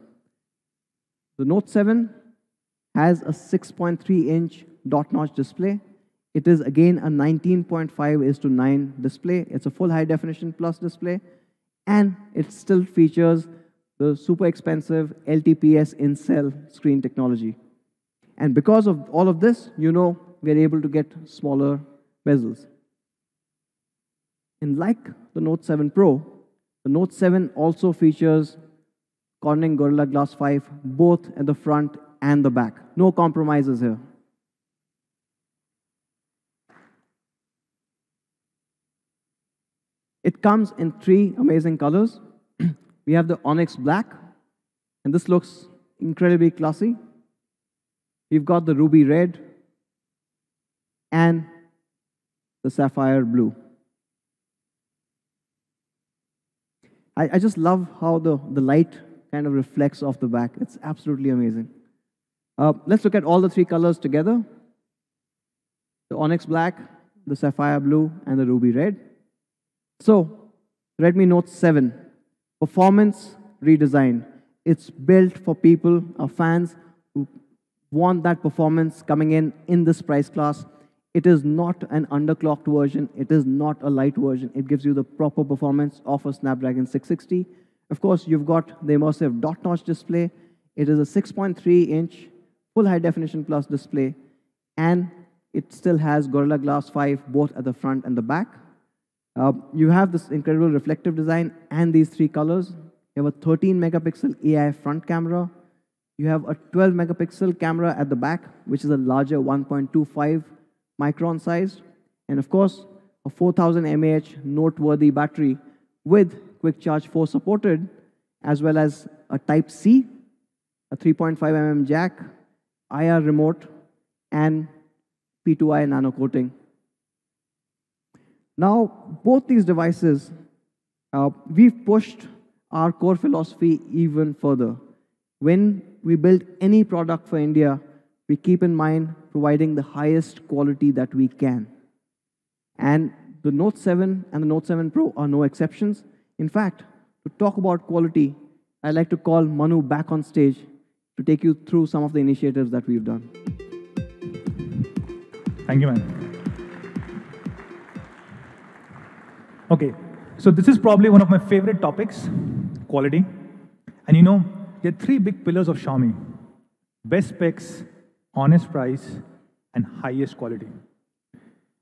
The Note 7 has a 6.3-inch dot-notch display. It is again a 19.5:9 display. It's a full high-definition plus display, and it still features the super expensive LTPS in-cell screen technology. And because of all of this, we're able to get smaller bezels. And like the Note 7 Pro, the Note 7 also features Corning Gorilla Glass 5 both at the front and the back. No compromises here. It comes in 3 amazing colors. We have the Onyx Black, and this looks incredibly classy. We've got the Ruby Red and the Sapphire Blue. I just love how the light kind of reflects off the back. It's absolutely amazing. Let's look at all the 3 colors together. The Onyx Black, the Sapphire Blue, and the Ruby Red. So, Redmi Note 7, performance redesign. It's built for people, our fans, who want that performance coming in this price class. It is not an underclocked version. It is not a light version. It gives you the proper performance of a Snapdragon 660. Of course, you've got the immersive dot-notch display. It is a 6.3-inch full high-definition plus display, and it still has Gorilla Glass 5 both at the front and the back. You have this incredible reflective design and these 3 colors. You have a 13 megapixel AI front camera. You have a 12 megapixel camera at the back, which is a larger 1.25 micron size. And of course, a 4000 mAh noteworthy battery with Quick Charge 4 supported, as well as a Type-C, a 3.5 jack, IR remote, and P2I nano coating. Now, both these devices, we've pushed our core philosophy even further. When we build any product for India, we keep in mind providing the highest quality that we can. And the Note 7 and the Note 7 Pro are no exceptions. In fact, to talk about quality, I'd like to call Manu back on stage to take you through some of the initiatives that we've done. Thank you, man. Okay, so this is probably one of my favorite topics, quality. And there are 3 big pillars of Xiaomi: best specs, honest price, and highest quality.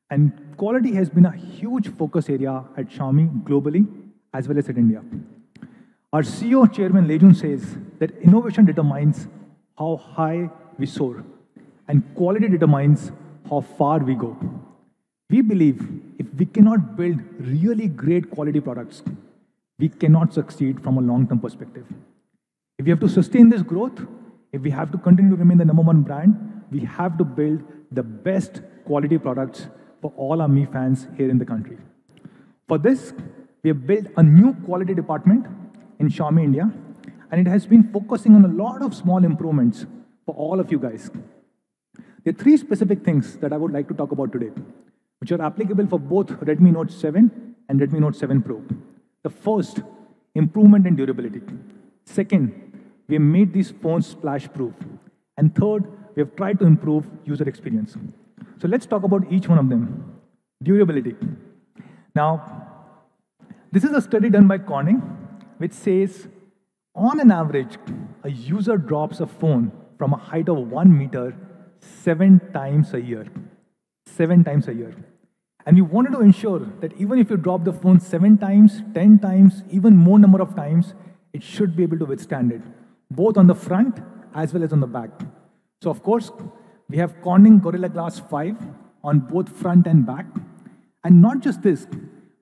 And quality has been a huge focus area at Xiaomi globally as well as in India. Our CEO, Chairman Lejun, says that innovation determines how high we soar, and quality determines how far we go. We believe if we cannot build really great quality products, we cannot succeed from a long-term perspective. If we have to sustain this growth, if we have to continue to remain the #1 brand, we have to build the best quality products for all our Mi fans here in the country. For this, we have built a new quality department in Xiaomi India, and it has been focusing on a lot of small improvements for all of you guys. There are three specific things that I would like to talk about today, which are applicable for both Redmi Note 7 and Redmi Note 7 Pro. The first, improvement in durability. Second, we have made these phones splash-proof. And third, we have tried to improve user experience. So let's talk about each one of them. Durability. Now, this is a study done by Corning, which says, on an average, a user drops a phone from a height of 1 meter 7 times a year. 7 times a year. And we wanted to ensure that even if you drop the phone 7 times, 10 times, even more number of times, it should be able to withstand it, both on the front as well as on the back. So of course, we have Corning Gorilla Glass 5 on both front and back. And not just this,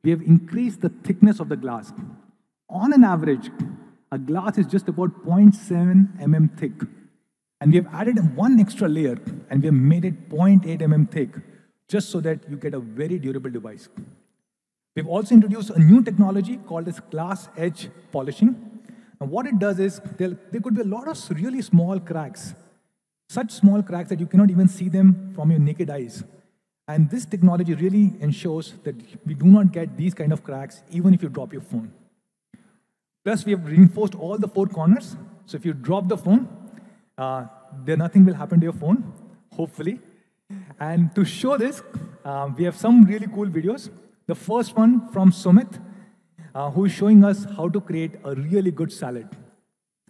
we have increased the thickness of the glass. On an average, a glass is just about 0.7 mm thick. And we have added one extra layer, and we have made it 0.8 mm thick, just so that you get a very durable device. We've also introduced a new technology called as glass edge polishing. And what it does is, there could be a lot of really small cracks, such small cracks that you cannot even see them from your naked eyes. And this technology really ensures that we do not get these kind of cracks, even if you drop your phone. Plus, we have reinforced all the 4 corners. So if you drop the phone, nothing will happen to your phone, hopefully. And to show this, we have some really cool videos. The first one from Sumit, who is showing us how to create a really good salad.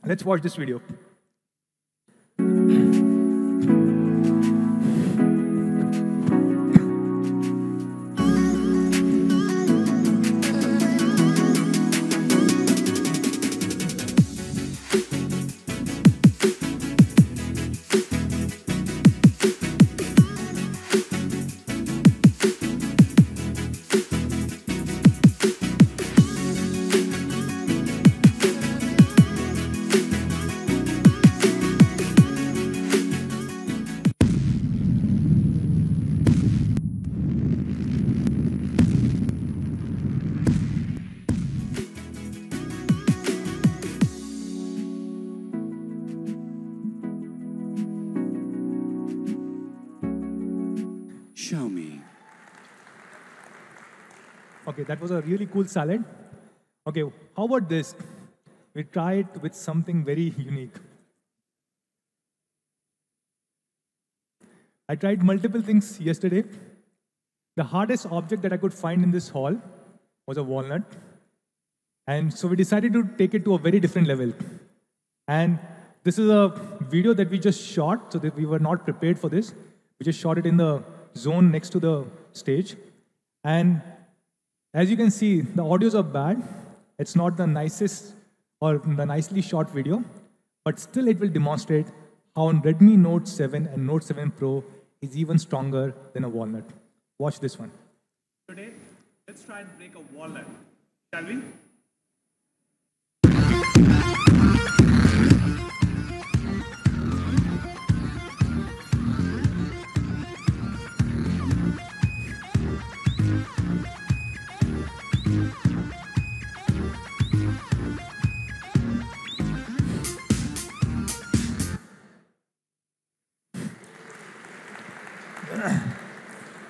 Let's watch this video. Xiaomi. Okay, that was a really cool salad. Okay, how about this? We try it with something very unique. I tried multiple things yesterday. The hardest object that I could find in this hall was a walnut. And so we decided to take it to a very different level. And this is a video that we just shot, so that we were not prepared for this. We just shot it in the zone next to the stage. And as you can see, the audios are bad. It's not the nicest or the nicely shot video, but still it will demonstrate how Redmi Note 7 and Note 7 Pro is even stronger than a walnut. Watch this one. Today, let's try and break a walnut, shall we?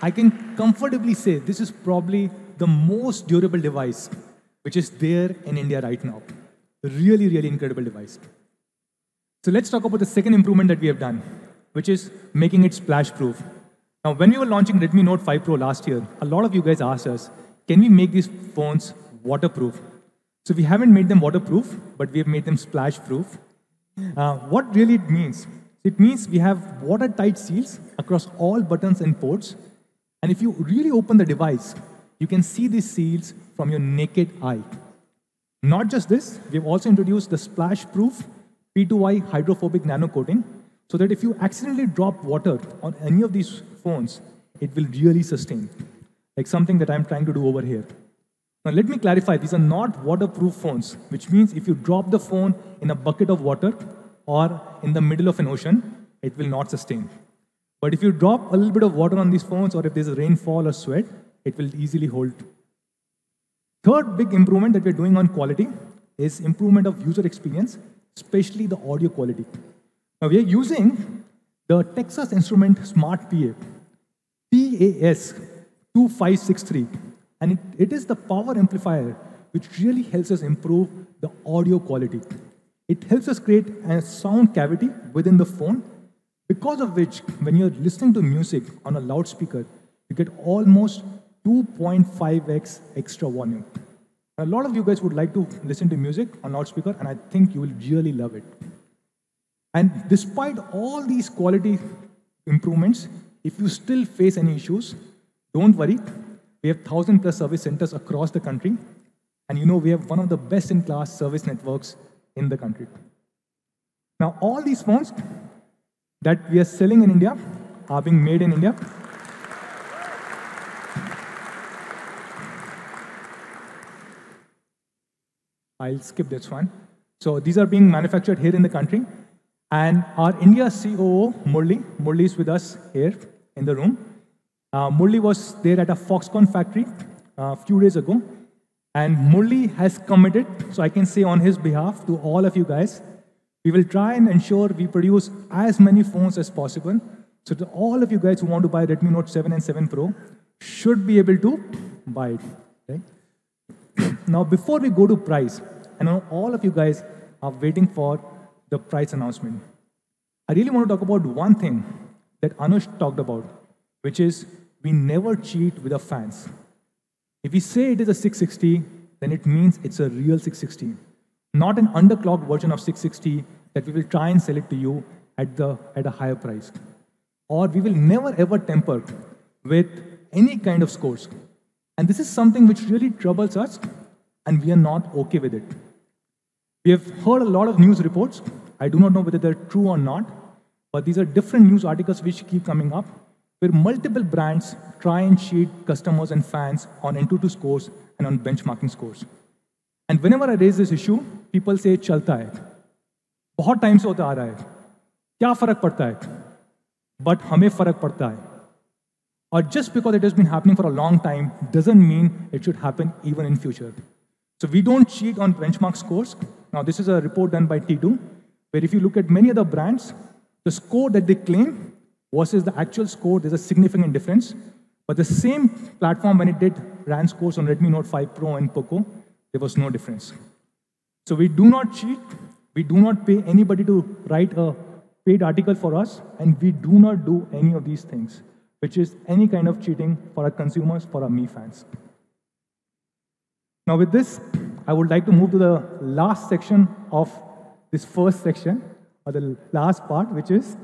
I can comfortably say this is probably the most durable device which is there in India right now. A really, really incredible device. So let's talk about the second improvement that we have done, which is making it splash-proof. Now, when we were launching Redmi Note 5 Pro last year, a lot of you guys asked us, can we make these phones waterproof? So we haven't made them waterproof, but we have made them splash-proof. What really it means? It means we have watertight seals across all buttons and ports. And if you really open the device, you can see these seals from your naked eye. Not just this, we've also introduced the splash-proof P2I hydrophobic nano coating, so that if you accidentally drop water on any of these phones, it will really sustain, like something that I'm trying to do over here. Now let me clarify, these are not waterproof phones, which means if you drop the phone in a bucket of water or in the middle of an ocean, it will not sustain. But if you drop a little bit of water on these phones, or if there's a rainfall or sweat, it will easily hold. Third big improvement that we're doing on quality is improvement of user experience, especially the audio quality. Now we are using the Texas Instrument Smart PA, PAS2563, and it is the power amplifier which really helps us improve the audio quality. It helps us create a sound cavity within the phone, because of which, when you're listening to music on a loudspeaker, you get almost 2.5x extra volume. A lot of you guys would like to listen to music on loudspeaker, and I think you will really love it. And despite all these quality improvements, if you still face any issues, don't worry. We have 1,000+ service centers across the country, and you know we have one of the best-in-class service networks in the country. Now, all these phones that we are selling in India are being made in India. I'll skip this one. So these are being manufactured here in the country. And our India COO, Murli is with us here in the room. Murli was there at a Foxconn factory a few days ago. And Murli has committed, so I can say on his behalf to all of you guys, we will try and ensure we produce as many phones as possible. So to all of you guys who want to buy Redmi Note 7 and 7 Pro should be able to buy it. Okay? Now, before we go to price, I know all of you guys are waiting for the price announcement. I really want to talk about one thing that Anush talked about, which is we never cheat with our fans. If we say it is a 660, then it means it's a real 660, not an underclocked version of 660 that we will try and sell it to you at a higher price. Or we will never ever tamper with any kind of scores. And this is something which really troubles us, and we are not okay with it. We have heard a lot of news reports. I do not know whether they're true or not, but these are different news articles which keep coming up, where multiple brands try and cheat customers and fans on Antutu scores and on benchmarking scores. And whenever I raise this issue, people say, "Chalta hai. बहुत time से होता आ रहा है. क्या फर्क पड़ता है?" But हमें फर्क पड़ता है. Or just because it has been happening for a long time doesn't mean it should happen even in future. So we don't cheat on benchmark scores. Now this is a report done by T2, where if you look at many other brands, the score that they claim versus the actual score, there's a significant difference. But the same platform, when it did ran scores on Redmi Note 5 Pro and Poco, there was no difference. So we do not cheat. We do not pay anybody to write a paid article for us, and we do not do any of these things, which is any kind of cheating for our consumers, for our Me fans. Now with this, I would like to move to the last section of this first section, or the last part, which is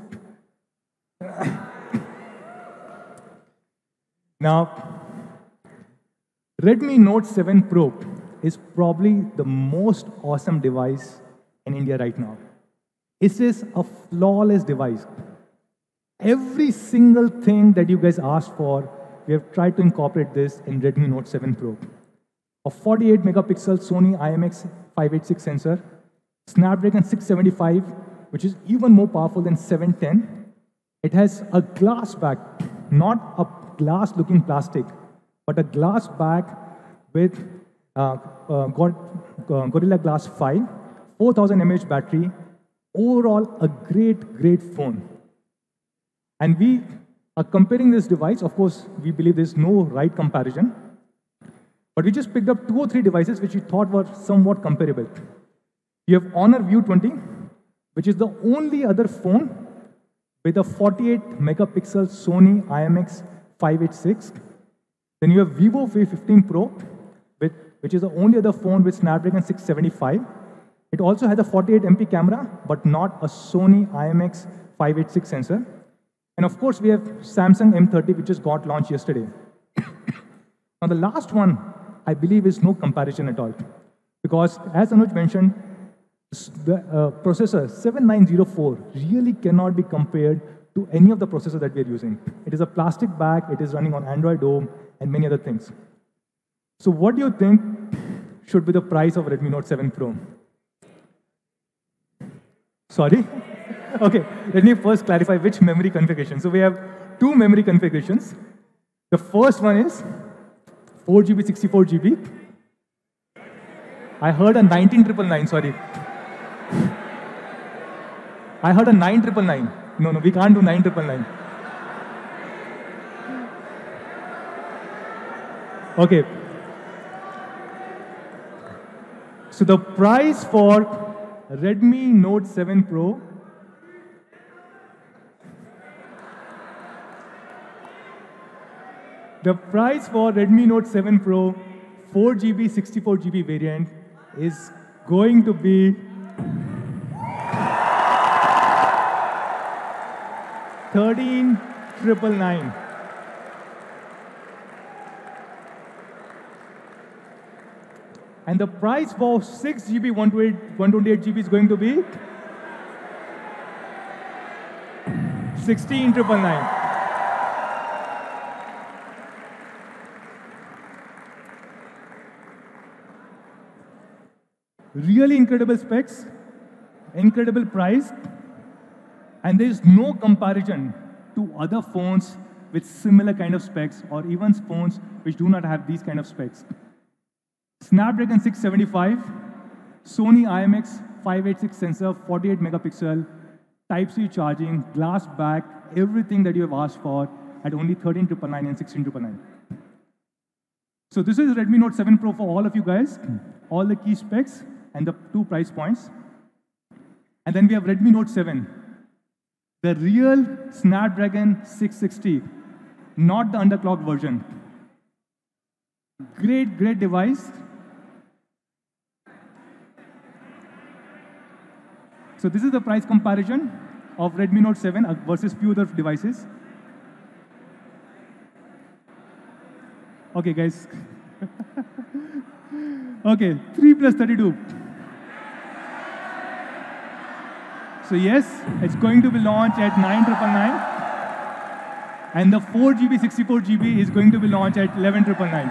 now, Redmi Note 7 Pro is probably the most awesome device in India right now. It is a flawless device. Every single thing that you guys asked for, we have tried to incorporate this in Redmi Note 7 Pro. A 48 megapixel Sony IMX586 sensor, Snapdragon 675, which is even more powerful than 710. It has a glass back, not a glass-looking plastic, but a glass back with Gorilla Glass 5, 4000 mAh battery. Overall, a great phone. And we are comparing this device. Of course, we believe there's no right comparison. But we just picked up 2 or 3 devices which we thought were somewhat comparable. You have Honor View 20, which is the only other phone with a 48 megapixel Sony IMX586. Then you have Vivo V15 Pro, which is the only other phone with Snapdragon 675. It also has a 48 MP camera, but not a Sony IMX586 sensor. And of course, we have Samsung M30, which just got launched yesterday. Now, the last one, I believe, is no comparison at all. Because as Anuj mentioned, the processor 7904 really cannot be compared to any of the processors that we are using. It is a plastic bag, it is running on Android Home, and many other things. So what do you think should be the price of Redmi Note 7 Pro? Sorry? Okay, let me first clarify which memory configuration. So we have two memory configurations. The first one is 4GB, 64GB. I heard a 19999, sorry. I heard a 9999. No, we can't do 9999. Okay. So the price for Redmi Note 7 Pro The price for Redmi Note 7 Pro 4GB, 64GB variant is going to be 13,999. And the price for 6GB, 128GB is going to be 16,999. Really incredible specs, incredible price, and there is no comparison to other phones with similar kind of specs or even phones which do not have these kind of specs. Snapdragon 675, Sony IMX586 sensor, 48 megapixel, Type-C charging, glass back, everything that you have asked for at only 13,999 and 16,999. So this is Redmi Note 7 Pro for all of you guys, all the key specs and the two price points. And then we have Redmi Note 7, the real Snapdragon 660, not the underclocked version. Great, great device. So this is the price comparison of Redmi Note 7 versus few other devices. Okay, guys. Okay, 3 plus 32. So yes, it's going to be launched at 9,999. And the 4GB, 64GB is going to be launched at 11,999.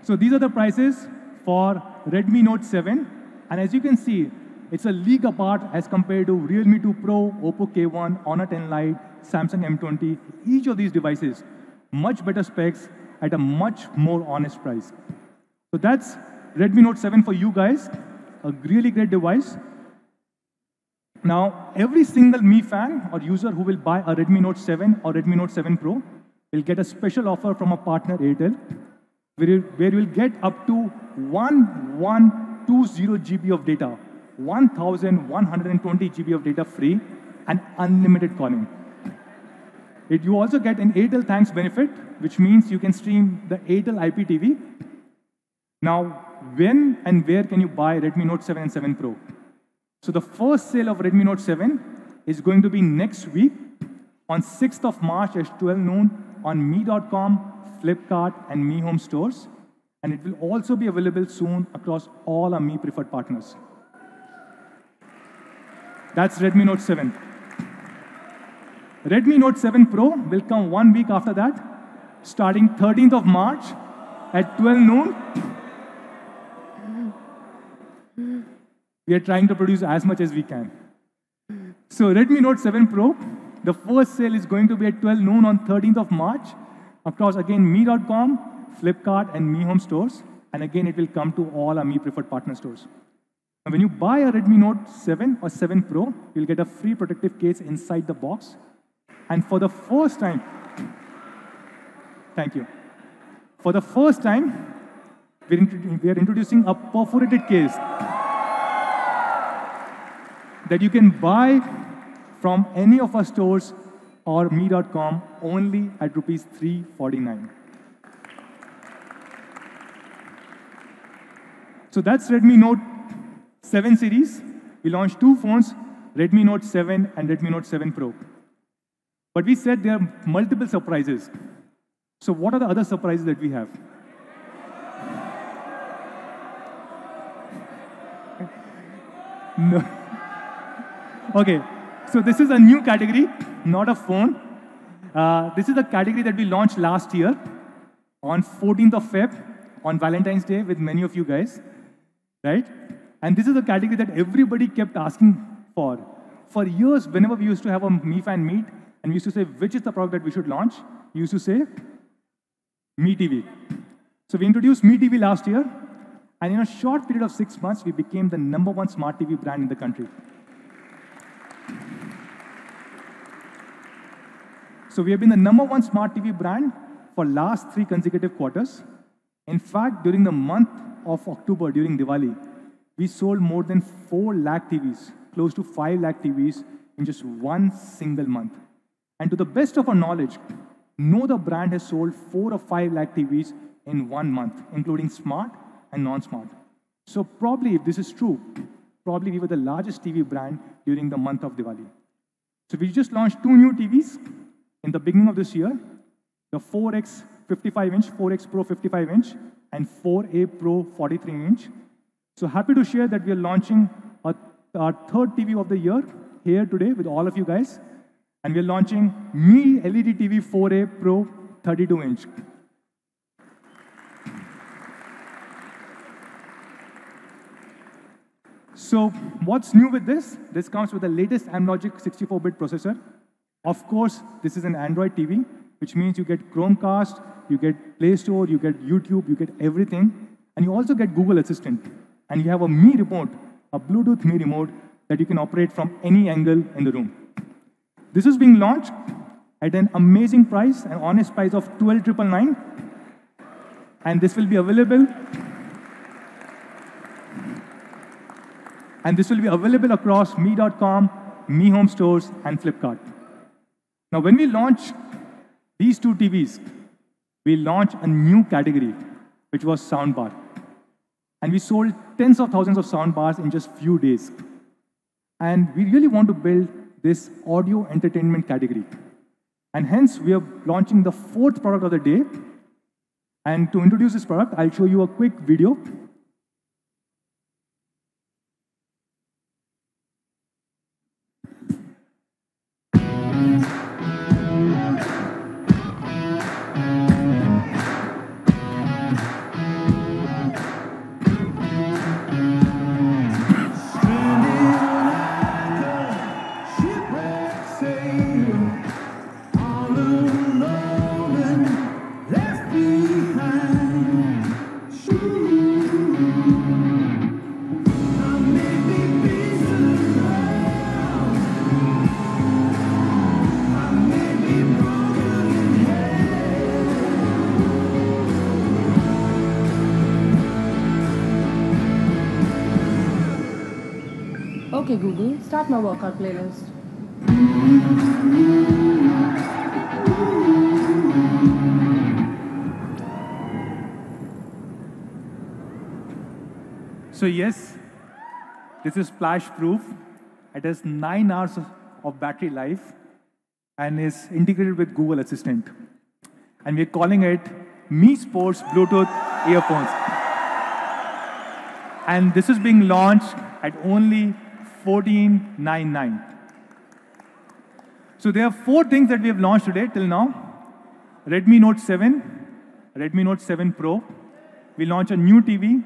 So these are the prices for Redmi Note 7. And as you can see, it's a league apart as compared to Realme 2 Pro, Oppo K1, Honor 10 Lite, Samsung M20. Each of these devices, much better specs at a much more honest price. So that's Redmi Note 7 for you guys. A really great device. Now, every single Mi fan or user who will buy a Redmi Note 7 or Redmi Note 7 Pro will get a special offer from a partner Airtel, where you will get up to 1120 GB of data, 1,120 GB of data free, and unlimited calling. You also get an Airtel Thanks benefit, which means you can stream the Airtel IPTV. Now, when and where can you buy Redmi Note 7 and 7 Pro? So the first sale of Redmi Note 7 is going to be next week on 6th of March at 12 noon on Mi.com, Flipkart, and Mi Home stores. And it will also be available soon across all our Mi preferred partners. That's Redmi Note 7. Redmi Note 7 Pro will come 1 week after that, starting 13th of March at 12 noon. We are trying to produce as much as we can. So Redmi Note 7 Pro, the first sale is going to be at 12 noon on 13th of March across, again, Mi.com, Flipkart, and Mi Home stores. And again, it will come to all our Mi preferred partner stores. Now, when you buy a Redmi Note 7 or 7 Pro, you'll get a free protective case inside the box. And for the first time, thank you. For the first time, we are introducing a perforated case that you can buy from any of our stores or Mi.com only at rupees 349. So that's Redmi Note 7 series. We launched two phones, Redmi Note 7 and Redmi Note 7 Pro. But we said there are multiple surprises. So what are the other surprises that we have? No. Okay, so this is a new category, not a phone. This is a category that we launched last year on 14th of Feb, on Valentine's Day with many of you guys, right? And this is a category that everybody kept asking for. For years, whenever we used to have a MeFan meet, and we used to say, which is the product that we should launch? We used to say, Mi TV. So we introduced Mi TV last year, and in a short period of 6 months, we became the #1 smart TV brand in the country. So we have been the #1 smart TV brand for last 3 consecutive quarters. In fact, during the month of October, during Diwali, we sold more than 4 lakh TVs, close to 5 lakh TVs in just one single month. And to the best of our knowledge, no other brand has sold 4 or 5 lakh TVs in 1 month, including smart and non-smart. So probably, if this is true, probably we were the largest TV brand during the month of Diwali. So we just launched 2 new TVs in the beginning of this year, the 4X 55-inch, 4X Pro 55-inch, and 4A Pro 43-inch. So happy to share that we are launching our 3rd TV of the year here today with all of you guys. And we are launching Mi LED TV 4A Pro 32-inch. So what's new with this? This comes with the latest Amlogic 64-bit processor. Of course, this is an Android TV, which means you get Chromecast, you get Play Store, you get YouTube, you get everything. And you also get Google Assistant. And you have a Mi remote, a Bluetooth Mi remote that you can operate from any angle in the room. This is being launched at an amazing price, an honest price of 12,999. And this will be available. And this will be available across Mi.com, Mi Home Stores, and Flipkart. Now, when we launch these 2 TVs, we launched a new category, which was soundbar. And we sold tens of thousands of soundbars in just few days. And we really want to build this audio entertainment category. And hence, we are launching the 4th product of the day. And to introduce this product, I'll show you a quick video. Okay, Google, start my workout playlist. So yes, this is splash-proof. It has 9 hours of battery life and is integrated with Google Assistant. And we're calling it Mi Sports Bluetooth earphones. And this is being launched at only 14,999. So there are 4 things that we have launched today till now. Redmi Note 7, Redmi Note 7 Pro. We launch a new TV,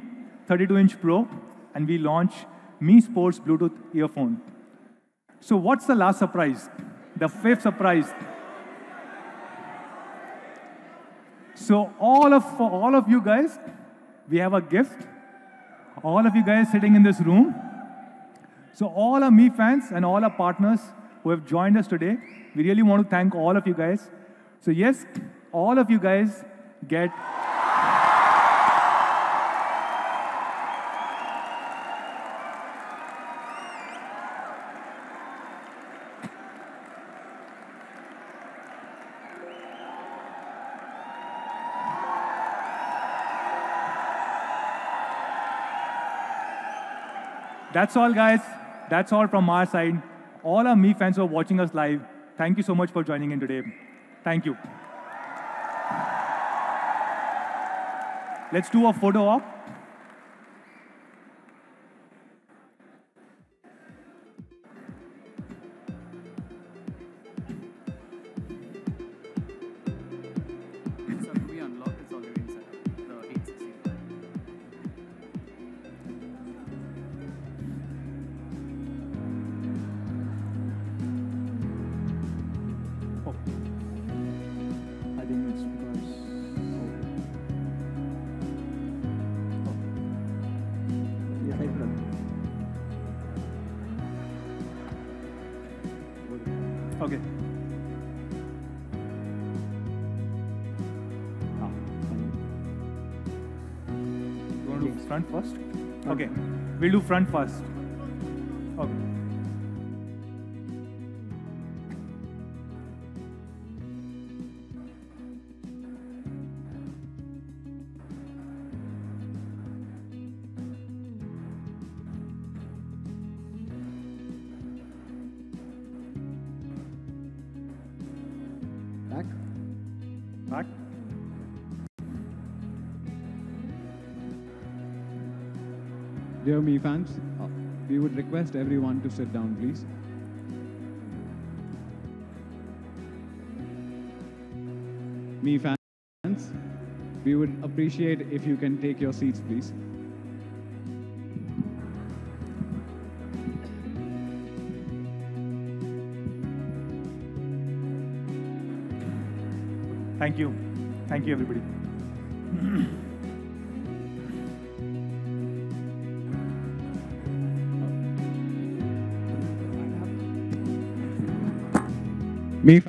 32-inch Pro, and we launch Mi Sports Bluetooth earphone. So what's the last surprise? The 5th surprise. So for all of you guys, we have a gift. All of you guys sitting in this room. So all our Mi fans and all our partners who have joined us today, we really want to thank all of you guys. So yes, all of you guys get That's all, guys. That's all from our side. all our Mi fans who are watching us live, thank you so much for joining in today. Thank you. Let's do a photo op. So we unlock, it's already inside the 860. Oh. I think it's because. Yes, I did. Okay. You want to do front first? Okay. We'll do front first. Okay. Back. Back. Dear Mi fans, we would request everyone to sit down, please. Mi fans, we would appreciate if you can take your seats, please. Thank you. Thank you, everybody. Mi